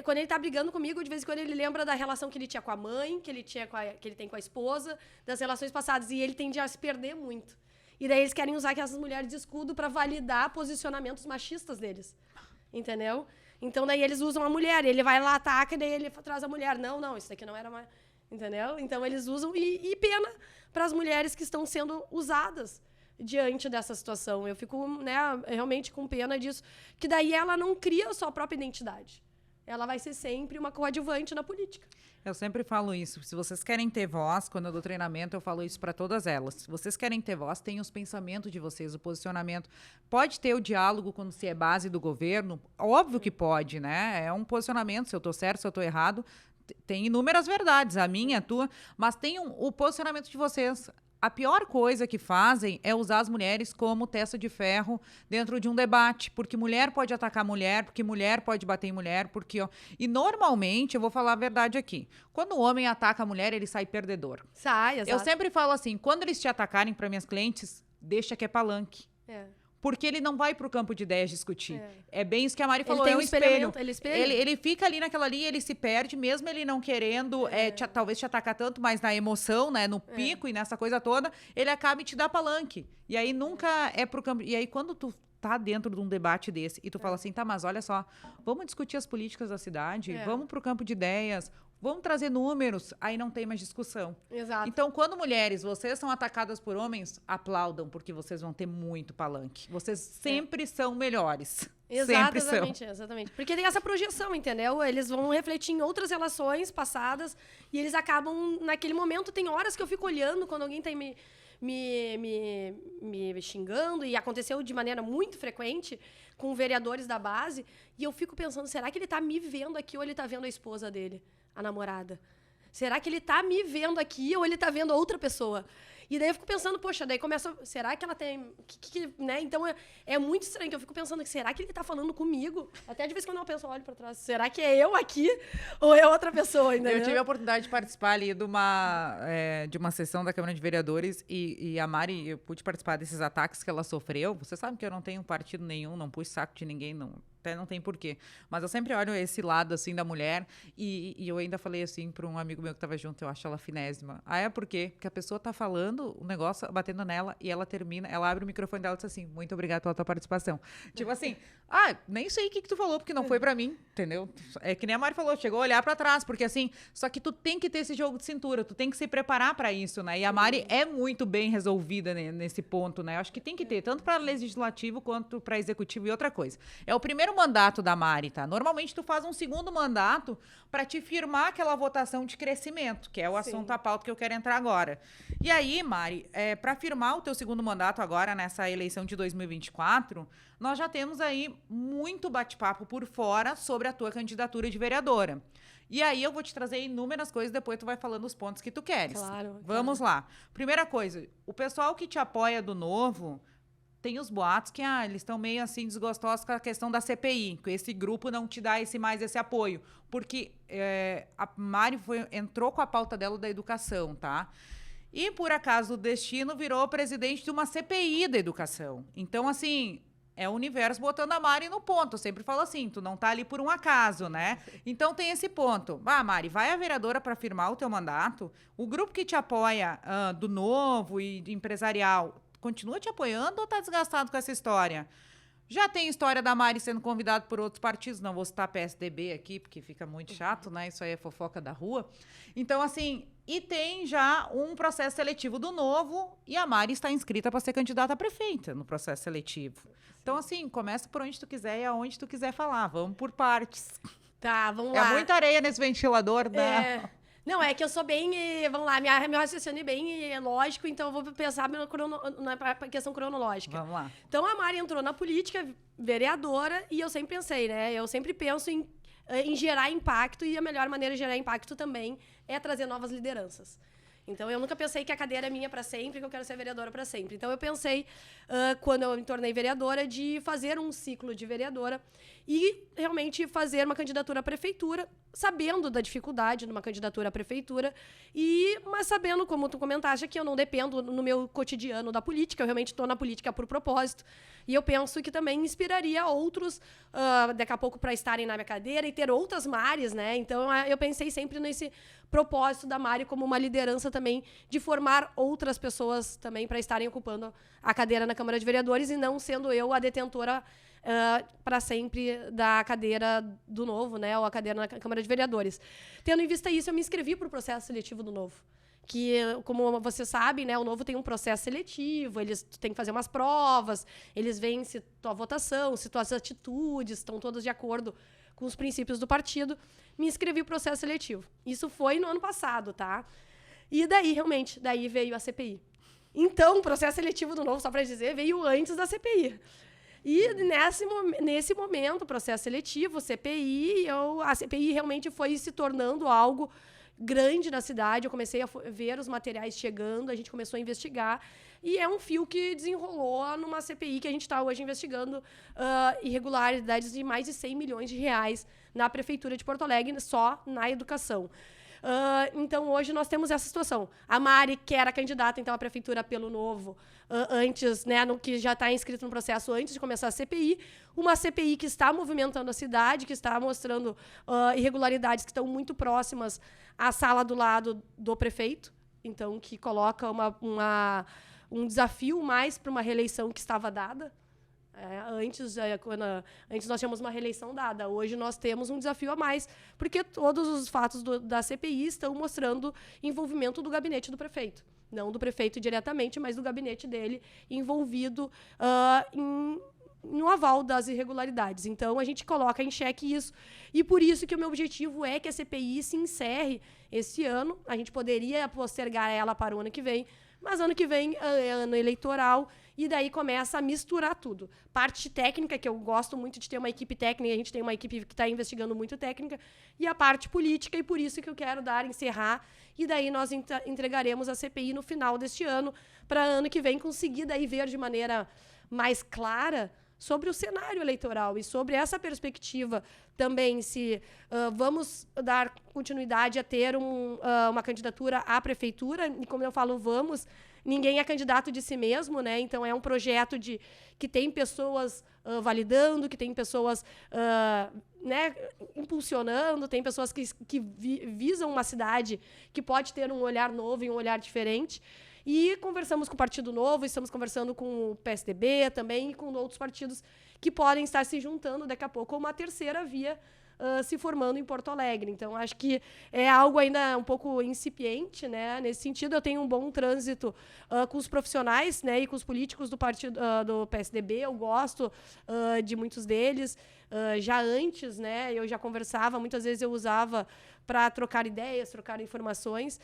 Quando ele tá brigando comigo, de vez em quando ele lembra da relação que ele tinha com a mãe, que ele tem com a esposa, das relações passadas. E ele tende a se perder muito. E daí eles querem usar essas mulheres de escudo para validar posicionamentos machistas deles. Entendeu? Então daí eles usam a mulher. Ele vai lá, ataca, e daí ele traz a mulher. Não, isso daqui não era mais... Entendeu? Então eles usam... E pena para as mulheres que estão sendo usadas diante dessa situação. Eu fico, né, realmente com pena disso. Que daí ela não cria a sua própria identidade. Ela vai ser sempre uma coadjuvante na política. Eu sempre falo isso. Se vocês querem ter voz, quando eu dou treinamento, eu falo isso para todas elas. Se vocês querem ter voz, tenham os pensamentos de vocês, o posicionamento. Pode ter o diálogo quando se é base do governo? Óbvio que pode, né? É um posicionamento, se eu estou certo, se eu estou errado. Tem inúmeras verdades, a minha, a tua, mas tem o posicionamento de vocês. A pior coisa que fazem é usar as mulheres como testa de ferro dentro de um debate, porque mulher pode atacar mulher, porque mulher pode bater em mulher, porque... Ó, e normalmente, eu vou falar a verdade aqui, quando o homem ataca a mulher, ele sai perdedor. Sai, exato. Eu sempre falo assim, quando eles te atacarem, para minhas clientes, deixa que é palanque. Porque ele não vai para o campo de ideias discutir. É bem isso que a Mari falou, é um espelho. Ele fica ali naquela linha, ele se perde, mesmo ele não querendo talvez te atacar tanto, mas na emoção, né, no pico e nessa coisa toda, ele acaba e te dá palanque. E aí nunca é pro campo... E aí quando tu tá dentro de um debate desse e tu fala assim, tá, mas olha só, vamos discutir as políticas da cidade, vamos pro campo de ideias, vamos trazer números, aí não tem mais discussão. Exato. Então, quando mulheres, vocês são atacadas por homens, aplaudam, porque vocês vão ter muito palanque. Vocês sempre são melhores. Exatamente. Porque tem essa projeção, entendeu? Eles vão refletir em outras relações passadas e eles acabam, naquele momento, tem horas que eu fico olhando quando alguém tá me xingando, e aconteceu de maneira muito frequente com vereadores da base, e eu fico pensando, será que ele tá me vendo aqui ou ele tá vendo a esposa dele? A namorada. Será que ele tá me vendo aqui ou ele tá vendo outra pessoa? E daí eu fico pensando, poxa, daí começa... Será que ela tem... né? Então é muito estranho, que eu fico pensando, será que ele tá falando comigo? Até de vez em quando eu penso, olho pra trás, será que é eu aqui ou é outra pessoa? Entendeu? Eu tive a oportunidade de participar ali de uma sessão da Câmara de Vereadores e a Mari, eu pude participar desses ataques que ela sofreu. Você sabe que eu não tenho partido nenhum, não pus saco de ninguém, não... Até não tem porquê. Mas eu sempre olho esse lado, assim, da mulher e eu ainda falei, assim, para um amigo meu que estava junto, eu acho ela finésima. É por quê? Porque a pessoa tá falando o negócio, batendo nela, e ela termina, ela abre o microfone dela e diz assim, muito obrigada pela tua participação. Tipo assim, nem sei o que tu falou, porque não foi para mim, entendeu? É que nem a Mari falou, chegou a olhar para trás, porque assim, só que tu tem que ter esse jogo de cintura, tu tem que se preparar para isso, né? E a Mari é muito bem resolvida nesse ponto, né? Eu acho que tem que ter, tanto para legislativo quanto para executivo. E outra coisa, é o primeiro mandato da Mari, tá? Normalmente tu faz um segundo mandato para te firmar aquela votação de crescimento, que é o assunto à pauta que eu quero entrar agora. E aí, Mari, para firmar o teu segundo mandato agora nessa eleição de 2024, nós já temos aí muito bate-papo por fora sobre a tua candidatura de vereadora. E aí eu vou te trazer inúmeras coisas, depois tu vai falando os pontos que tu queres. Claro. Vamos lá. Primeira coisa, o pessoal que te apoia do Novo... Tem os boatos que eles estão meio assim desgostosos com a questão da CPI, que esse grupo não te dá mais esse apoio. Porque a Mari entrou com a pauta dela da educação, tá? E, por acaso, o destino virou presidente de uma CPI da educação. Então, assim, é o universo botando a Mari no ponto. Eu sempre falo assim, tu não tá ali por um acaso, né? Então, tem esse ponto. Mari, vai a vereadora para firmar o teu mandato. O grupo que te apoia do Novo e de empresarial... Continua te apoiando ou tá desgastado com essa história? Já tem história da Mari sendo convidada por outros partidos, não vou citar PSDB aqui, porque fica muito chato, né? Isso aí é fofoca da rua. Então, assim, e tem já um processo seletivo do Novo e a Mari está inscrita para ser candidata a prefeita no processo seletivo. Então, assim, começa por onde tu quiser e aonde tu quiser falar. Vamos por partes. Tá, vamos lá. É muita areia nesse ventilador, né? Não, é que eu sou bem... Vamos lá, meu raciocínio é bem lógico, então eu vou pensar na questão cronológica. Vamos lá. Então, a Mari entrou na política, vereadora, e eu sempre pensei, né? Eu sempre penso em gerar impacto, e a melhor maneira de gerar impacto também é trazer novas lideranças. Então, eu nunca pensei que a cadeira é minha para sempre, que eu quero ser vereadora para sempre. Então, eu pensei, quando eu me tornei vereadora, de fazer um ciclo de vereadora e realmente fazer uma candidatura à prefeitura, sabendo da dificuldade numa candidatura à prefeitura, mas sabendo, como tu comentaste, que eu não dependo no meu cotidiano da política, eu realmente estou na política por propósito. E eu penso que também inspiraria outros, daqui a pouco, para estarem na minha cadeira e ter outras Mares, né? Então, eu pensei sempre nesse propósito da Mari como uma liderança também de formar outras pessoas também para estarem ocupando a cadeira na Câmara de Vereadores e não sendo eu a detentora para sempre da cadeira do Novo, né? Ou a cadeira na Câmara de Vereadores. Tendo em vista isso, eu me inscrevi para o processo seletivo do Novo. Que, como você sabe, né, o Novo tem um processo seletivo, eles têm que fazer umas provas, eles veem se tua votação, se tuas atitudes estão todas de acordo com os princípios do partido. Me inscrevi no processo seletivo. Isso foi no ano passado, tá? E daí, realmente, veio a CPI. Então, o processo seletivo do Novo, só para dizer, veio antes da CPI. E nesse momento, o processo seletivo, CPI, a CPI realmente foi se tornando algo grande na cidade. Eu comecei a ver os materiais chegando, a gente começou a investigar. E é um fio que desenrolou numa CPI que a gente está hoje investigando irregularidades de mais de 100 milhões de reais na Prefeitura de Porto Alegre, só na educação. Então, hoje nós temos essa situação. A Mari, que era candidata, então, à Prefeitura pelo Novo, antes, né, que já está inscrito no processo antes de começar a CPI, uma CPI que está movimentando a cidade, que está mostrando irregularidades que estão muito próximas à sala do lado do prefeito, então, que coloca um desafio mais para uma reeleição que estava dada. Antes nós tínhamos uma reeleição dada. Hoje nós temos um desafio a mais, porque todos os fatos da CPI estão mostrando envolvimento do gabinete do prefeito. Não do prefeito diretamente, mas do gabinete dele envolvido no aval das irregularidades. Então, a gente coloca em xeque isso. E por isso que o meu objetivo é que a CPI se encerre esse ano. A gente poderia postergar ela para o ano que vem, mas ano que vem é ano eleitoral, e daí começa a misturar tudo. Parte técnica, que eu gosto muito de ter uma equipe técnica, a gente tem uma equipe que está investigando muito técnica, e a parte política, e por isso que eu quero encerrar, e daí nós entregaremos a CPI no final deste ano, para ano que vem conseguir daí ver de maneira mais clara sobre o cenário eleitoral e sobre essa perspectiva também, se vamos dar continuidade a ter uma candidatura à prefeitura, e como eu falo, ninguém é candidato de si mesmo, né? Então, é um projeto que tem pessoas validando, que tem pessoas né, impulsionando, tem pessoas que visam uma cidade que pode ter um olhar novo e um olhar diferente. E conversamos com o Partido Novo, estamos conversando com o PSDB também e com outros partidos que podem estar se juntando daqui a pouco, ou uma terceira via se formando em Porto Alegre. Então, acho que é algo ainda um pouco incipiente, né? Nesse sentido, eu tenho um bom trânsito com os profissionais, né, e com os políticos do partido do PSDB. Eu gosto de muitos deles. Já antes, né, eu já conversava, muitas vezes eu usava para trocar ideias, trocar informações.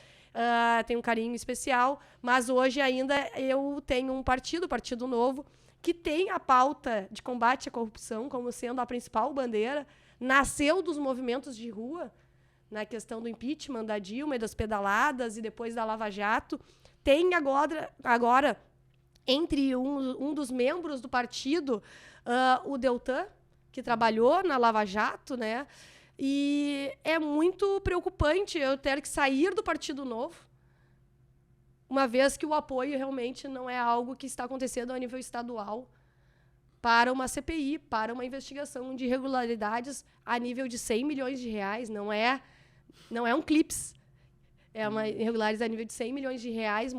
Tenho um carinho especial, mas hoje ainda eu tenho um partido, o Partido Novo, que tem a pauta de combate à corrupção como sendo a principal bandeira. Nasceu dos movimentos de rua, na questão do impeachment da Dilma e das pedaladas, e depois da Lava Jato. Tem agora entre um dos membros do partido, o Deltan, que trabalhou na Lava Jato, né? E é muito preocupante eu ter que sair do Partido Novo, uma vez que o apoio realmente não é algo que está acontecendo a nível estadual para uma CPI, para uma investigação de irregularidades a nível de 100 milhões de reais. Não é um clips. É uma irregularidade a nível de 100 milhões de reais,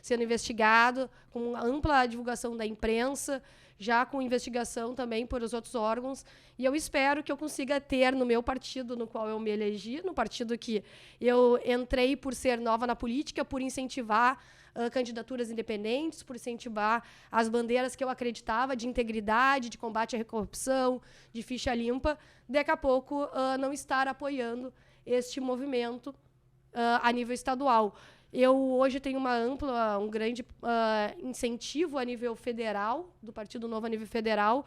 sendo investigado, com ampla divulgação da imprensa, já com investigação também por os outros órgãos. E eu espero que eu consiga ter no meu partido, no qual eu me elegi, no partido que eu entrei por ser nova na política, por incentivar candidaturas independentes, por incentivar as bandeiras que eu acreditava de integridade, de combate à corrupção, de ficha limpa, daqui a pouco não estar apoiando este movimento a nível estadual. Eu hoje tenho um grande incentivo a nível federal, do Partido Novo a nível federal,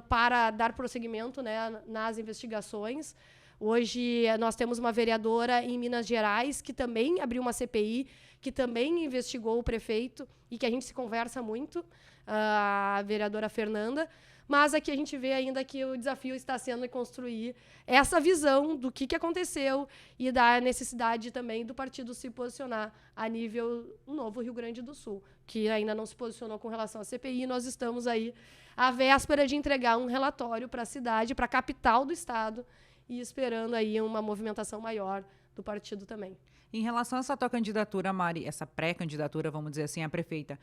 para dar prosseguimento, né, nas investigações, Hoje nós temos uma vereadora em Minas Gerais que também abriu uma CPI, que também investigou o prefeito e que a gente se conversa muito, a vereadora Fernanda. Mas aqui a gente vê ainda que o desafio está sendo construir essa visão do que aconteceu e da necessidade também do partido se posicionar a nível novo Rio Grande do Sul, que ainda não se posicionou com relação à CPI. Nós estamos aí à véspera de entregar um relatório para a cidade, para a capital do estado, e esperando aí uma movimentação maior do partido também. Em relação a essa tua candidatura, Mari, essa pré-candidatura, vamos dizer assim, a prefeita,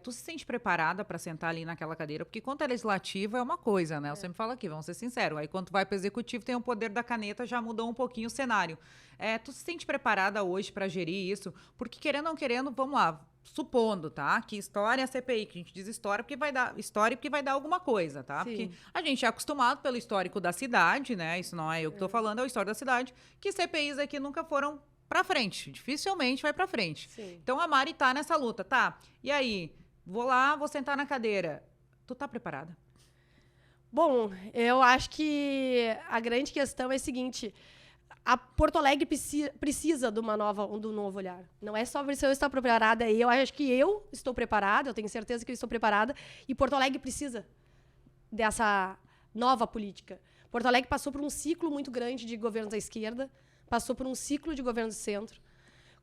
tu se sente preparada para sentar ali naquela cadeira? Porque quanto à legislativa é uma coisa, né? Eu sempre falo aqui, vamos ser sinceros. Aí quando tu vai para o executivo, tem o poder da caneta, já mudou um pouquinho o cenário. Tu se sente preparada hoje para gerir isso? Porque querendo ou não querendo, vamos lá, supondo, tá? Que história é a CPI, que a gente diz história porque vai dar alguma coisa, tá? Sim. Porque a gente é acostumado pelo histórico da cidade, né? Isso não é eu que estou falando, é o histórico da cidade, que CPIs aqui nunca foram para frente, dificilmente vai para frente. Sim. Então a Mari tá nessa luta, tá? E aí, vou lá, vou sentar na cadeira. Tu tá preparada? Bom, eu acho que a grande questão é a seguinte: a Porto Alegre precisa de um novo olhar. Não é só se eu estou preparada, eu acho que eu estou preparada, eu tenho certeza que eu estou preparada, e Porto Alegre precisa dessa nova política. Porto Alegre passou por um ciclo muito grande de governos à esquerda, passou por um ciclo de governos de centro.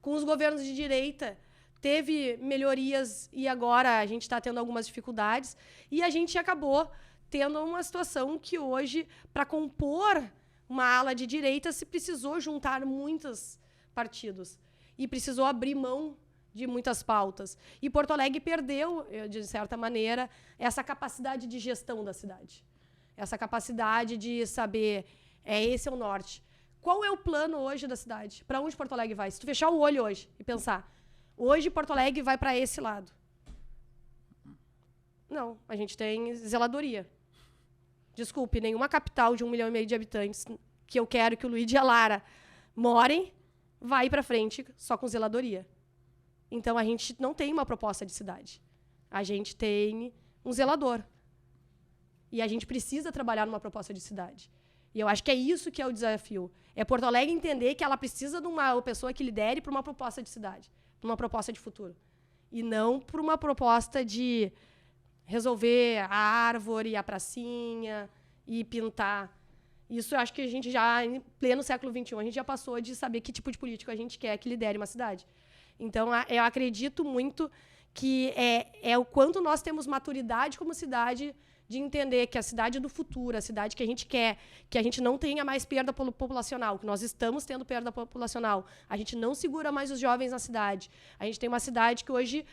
Com os governos de direita, teve melhorias e agora a gente está tendo algumas dificuldades. E a gente acabou tendo uma situação que hoje, para compor uma ala de direita, se precisou juntar muitos partidos. E precisou abrir mão de muitas pautas. E Porto Alegre perdeu, de certa maneira, essa capacidade de gestão da cidade. Essa capacidade de saber, esse é o norte. Qual é o plano hoje da cidade? Para onde Porto Alegre vai? Se tu fechar o olho hoje e pensar, hoje Porto Alegre vai para esse lado. Não, a gente tem zeladoria. Desculpe, nenhuma capital de 1,5 milhão de habitantes que eu quero que o Luiz de Alara morem vai para frente só com zeladoria. Então, a gente não tem uma proposta de cidade. A gente tem um zelador. E a gente precisa trabalhar numa proposta de cidade. E eu acho que é isso que é o desafio. É Porto Alegre entender que ela precisa de uma pessoa que lidere para uma proposta de cidade, para uma proposta de futuro. E não para uma proposta de resolver a árvore, a pracinha e pintar. Isso eu acho que a gente já, em pleno século XXI, a gente já passou de saber que tipo de político a gente quer que lidere uma cidade. Então, eu acredito muito que é o quanto nós temos maturidade como cidade de entender que a cidade do futuro, a cidade que a gente quer, que a gente não tenha mais perda populacional, que nós estamos tendo perda populacional, a gente não segura mais os jovens na cidade. A gente tem uma cidade que hoje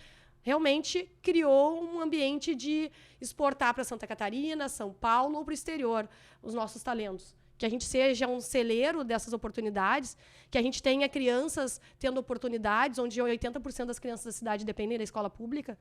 realmente criou um ambiente de exportar para Santa Catarina, São Paulo ou para o exterior os nossos talentos. Que a gente seja um celeiro dessas oportunidades, que a gente tenha crianças tendo oportunidades, onde 80% das crianças da cidade dependem da escola pública.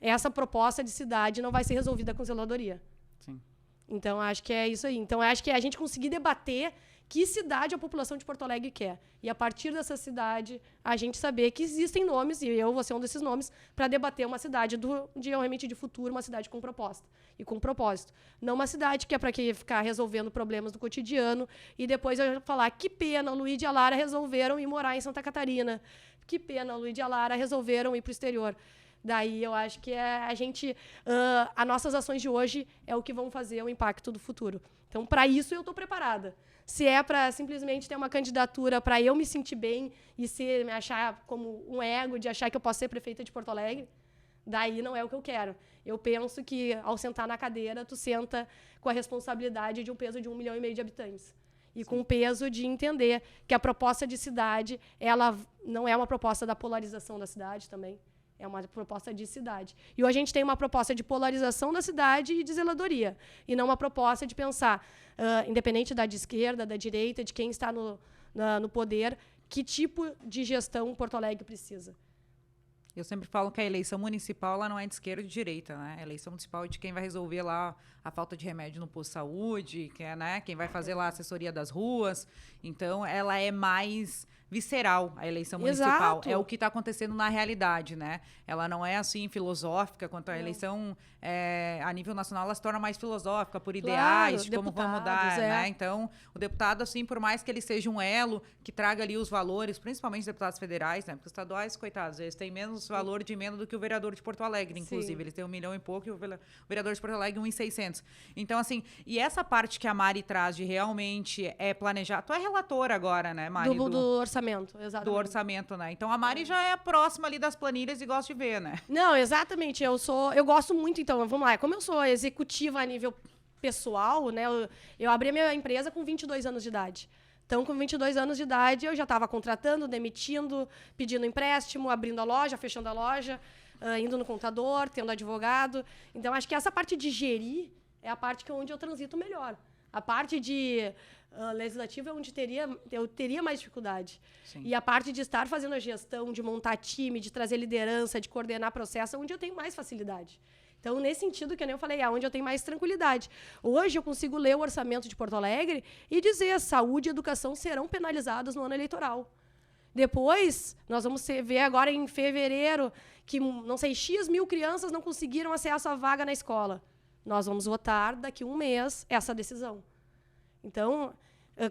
Essa proposta de cidade não vai ser resolvida com zeladoria. Sim. Então, acho que é isso aí. Então, acho que é a gente conseguir debater que cidade a população de Porto Alegre quer. E, a partir dessa cidade, a gente saber que existem nomes, e eu vou ser um desses nomes, para debater uma cidade realmente de futuro, uma cidade com proposta e com propósito. Não uma cidade que é para ficar resolvendo problemas do cotidiano e depois eu falar que pena, o Luiz de Alara resolveram ir morar em Santa Catarina. Que pena, o Luiz de Alara resolveram ir para o exterior. Daí eu acho que a gente, as nossas ações de hoje é o que vão fazer o impacto do futuro. Então, para isso, eu estou preparada. Se é para simplesmente ter uma candidatura para eu me sentir bem e me achar como um ego de achar que eu posso ser prefeita de Porto Alegre, daí não é o que eu quero. Eu penso que, ao sentar na cadeira, tu senta com a responsabilidade de um peso de 1,5 milhão de habitantes. E com o peso de entender que a proposta de cidade, ela não é uma proposta da polarização da cidade também. É uma proposta de cidade. E hoje a gente tem uma proposta de polarização da cidade e de zeladoria. E não uma proposta de pensar, independente da de esquerda, da direita, de quem está no poder, que tipo de gestão Porto Alegre precisa. Eu sempre falo que a eleição municipal ela não é de esquerda ou de direita, né? A eleição municipal é de quem vai resolver lá a falta de remédio no posto de saúde, que é, né, quem vai fazer lá a assessoria das ruas. Então, ela é mais visceral, a eleição municipal. Exato. É o que está acontecendo na realidade, né? Ela não é, assim, filosófica, quanto a eleição a nível nacional, ela se torna mais filosófica, por ideais, de como vão mudar, né? Então, o deputado, assim, por mais que ele seja um elo que traga ali os valores, principalmente os deputados federais, né? Porque os estaduais, coitados, eles têm menos valor de emenda do que o vereador de Porto Alegre, inclusive. Sim. Eles têm 1 milhão e pouco e o vereador de Porto Alegre 1.600. Então, assim, e essa parte que a Mari traz de realmente planejar... Tu é relatora agora, né, Mari? Do orçamento, exatamente. Do orçamento, né? Então, a Mari já é próxima ali das planilhas e gosta de ver, né? Não, exatamente. Eu gosto muito, então, vamos lá. Como eu sou executiva a nível pessoal, né? Eu abri a minha empresa com 22 anos de idade. Então, com 22 anos de idade, eu já estava contratando, demitindo, pedindo empréstimo, abrindo a loja, fechando a loja, indo no contador, tendo advogado. Então, acho que essa parte de gerir é a parte onde eu transito melhor. A parte de legislativa é onde eu teria mais dificuldade. Sim. E a parte de estar fazendo a gestão, de montar time, de trazer liderança, de coordenar processo, é onde eu tenho mais facilidade. Então, nesse sentido, que nem eu falei, é onde eu tenho mais tranquilidade. Hoje, eu consigo ler o orçamento de Porto Alegre e dizer saúde e educação serão penalizados no ano eleitoral. Depois, nós vamos ver agora em fevereiro que, não sei, X mil crianças não conseguiram acesso à vaga na escola. Nós vamos votar daqui a um mês essa decisão. Então,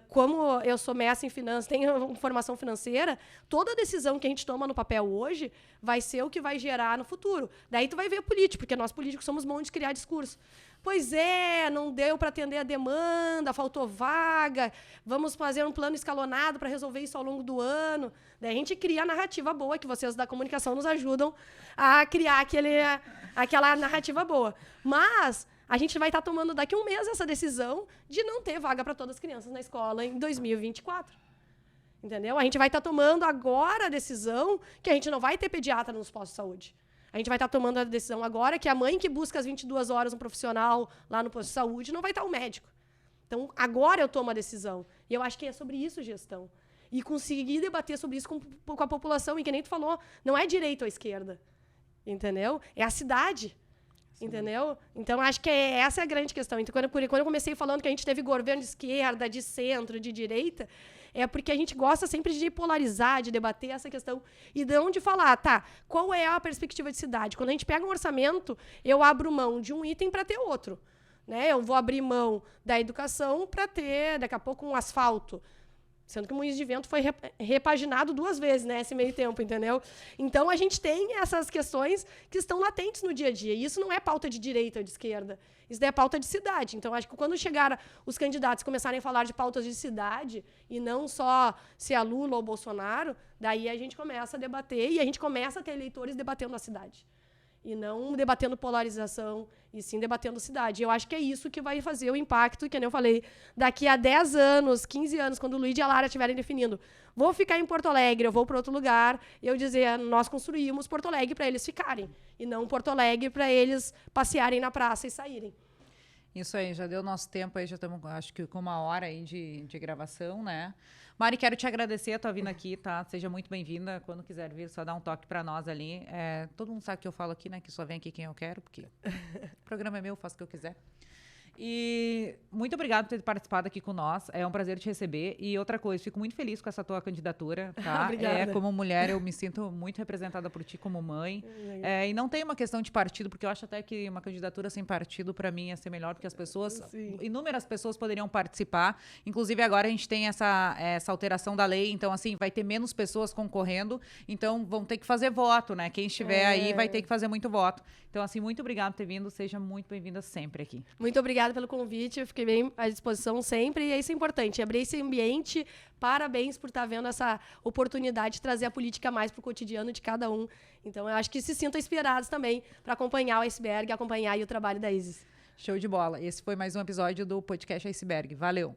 como eu sou mestre em finanças, tenho formação financeira, toda decisão que a gente toma no papel hoje vai ser o que vai gerar no futuro. Daí tu vai ver político, porque nós políticos somos bons de criar discurso. Pois é, não deu para atender a demanda, faltou vaga, vamos fazer um plano escalonado para resolver isso ao longo do ano. Daí a gente cria a narrativa boa, que vocês da comunicação nos ajudam a criar aquela narrativa boa. Mas a gente vai estar tomando daqui a um mês essa decisão de não ter vaga para todas as crianças na escola em 2024. Entendeu? A gente vai estar tomando agora a decisão que a gente não vai ter pediatra nos postos de saúde. A gente vai estar tomando a decisão agora que a mãe que busca às 22 horas um profissional lá no posto de saúde não vai estar um médico. Então, agora eu tomo a decisão. E eu acho que é sobre isso gestão. E conseguir debater sobre isso com a população. E que nem tu falou, não é direita ou esquerda. Entendeu? É a cidade. Entendeu? Então, acho que essa é a grande questão. Então, quando eu comecei falando que a gente teve governo de esquerda, de centro, de direita, é porque a gente gosta sempre de polarizar, de debater essa questão e de onde falar, tá, qual é a perspectiva de cidade? Quando a gente pega um orçamento, eu abro mão de um item para ter outro. Né? Eu vou abrir mão da educação para ter, daqui a pouco, um asfalto. Sendo que o Moinhos de Vento foi repaginado 2 vezes, né, esse meio tempo, entendeu? Então, a gente tem essas questões que estão latentes no dia a dia. E isso não é pauta de direita ou de esquerda. Isso é pauta de cidade. Então, acho que quando chegar os candidatos começarem a falar de pautas de cidade, e não só se é Lula ou Bolsonaro, daí a gente começa a debater e a gente começa a ter eleitores debatendo a cidade. E não debatendo polarização, e sim debatendo cidade. Eu acho que é isso que vai fazer o impacto, que nem eu falei, daqui a 10 anos, 15 anos, quando o Luiz e a Lara estiverem definindo, vou ficar em Porto Alegre, eu vou para outro lugar, e eu dizer, nós construímos Porto Alegre para eles ficarem, e não Porto Alegre para eles passearem na praça e saírem. Isso aí, já deu nosso tempo aí, já estamos, acho que com 1 hora aí de gravação, né? Mari, quero te agradecer a tua vinda aqui, tá? Seja muito bem-vinda. Quando quiser vir, só dá um toque para nós ali. Todo mundo sabe que eu falo aqui, né? Que só vem aqui quem eu quero, porque o programa é meu, eu faço o que eu quiser. E muito obrigada por ter participado aqui com nós. É um prazer te receber. E outra coisa, fico muito feliz com essa tua candidatura, tá? Obrigada. Como mulher, eu me sinto muito representada por ti como mãe. E não tem uma questão de partido, porque eu acho até que uma candidatura sem partido, para mim, ia ser melhor, porque as pessoas, inúmeras pessoas poderiam participar. Inclusive, agora a gente tem essa alteração da lei, então, assim, vai ter menos pessoas concorrendo, então vão ter que fazer voto, né? Quem estiver aí vai ter que fazer muito voto. Então, assim, muito obrigada por ter vindo. Seja muito bem-vinda sempre aqui. Muito obrigada pelo convite, eu fiquei bem à disposição sempre, e isso é importante, abrir esse ambiente. Parabéns por estar vendo essa oportunidade de trazer a política mais para o cotidiano de cada um. Então, eu acho que se sintam inspirados também para acompanhar o Iceberg, acompanhar aí o trabalho da Isis. Show de bola. Esse foi mais um episódio do podcast Iceberg. Valeu!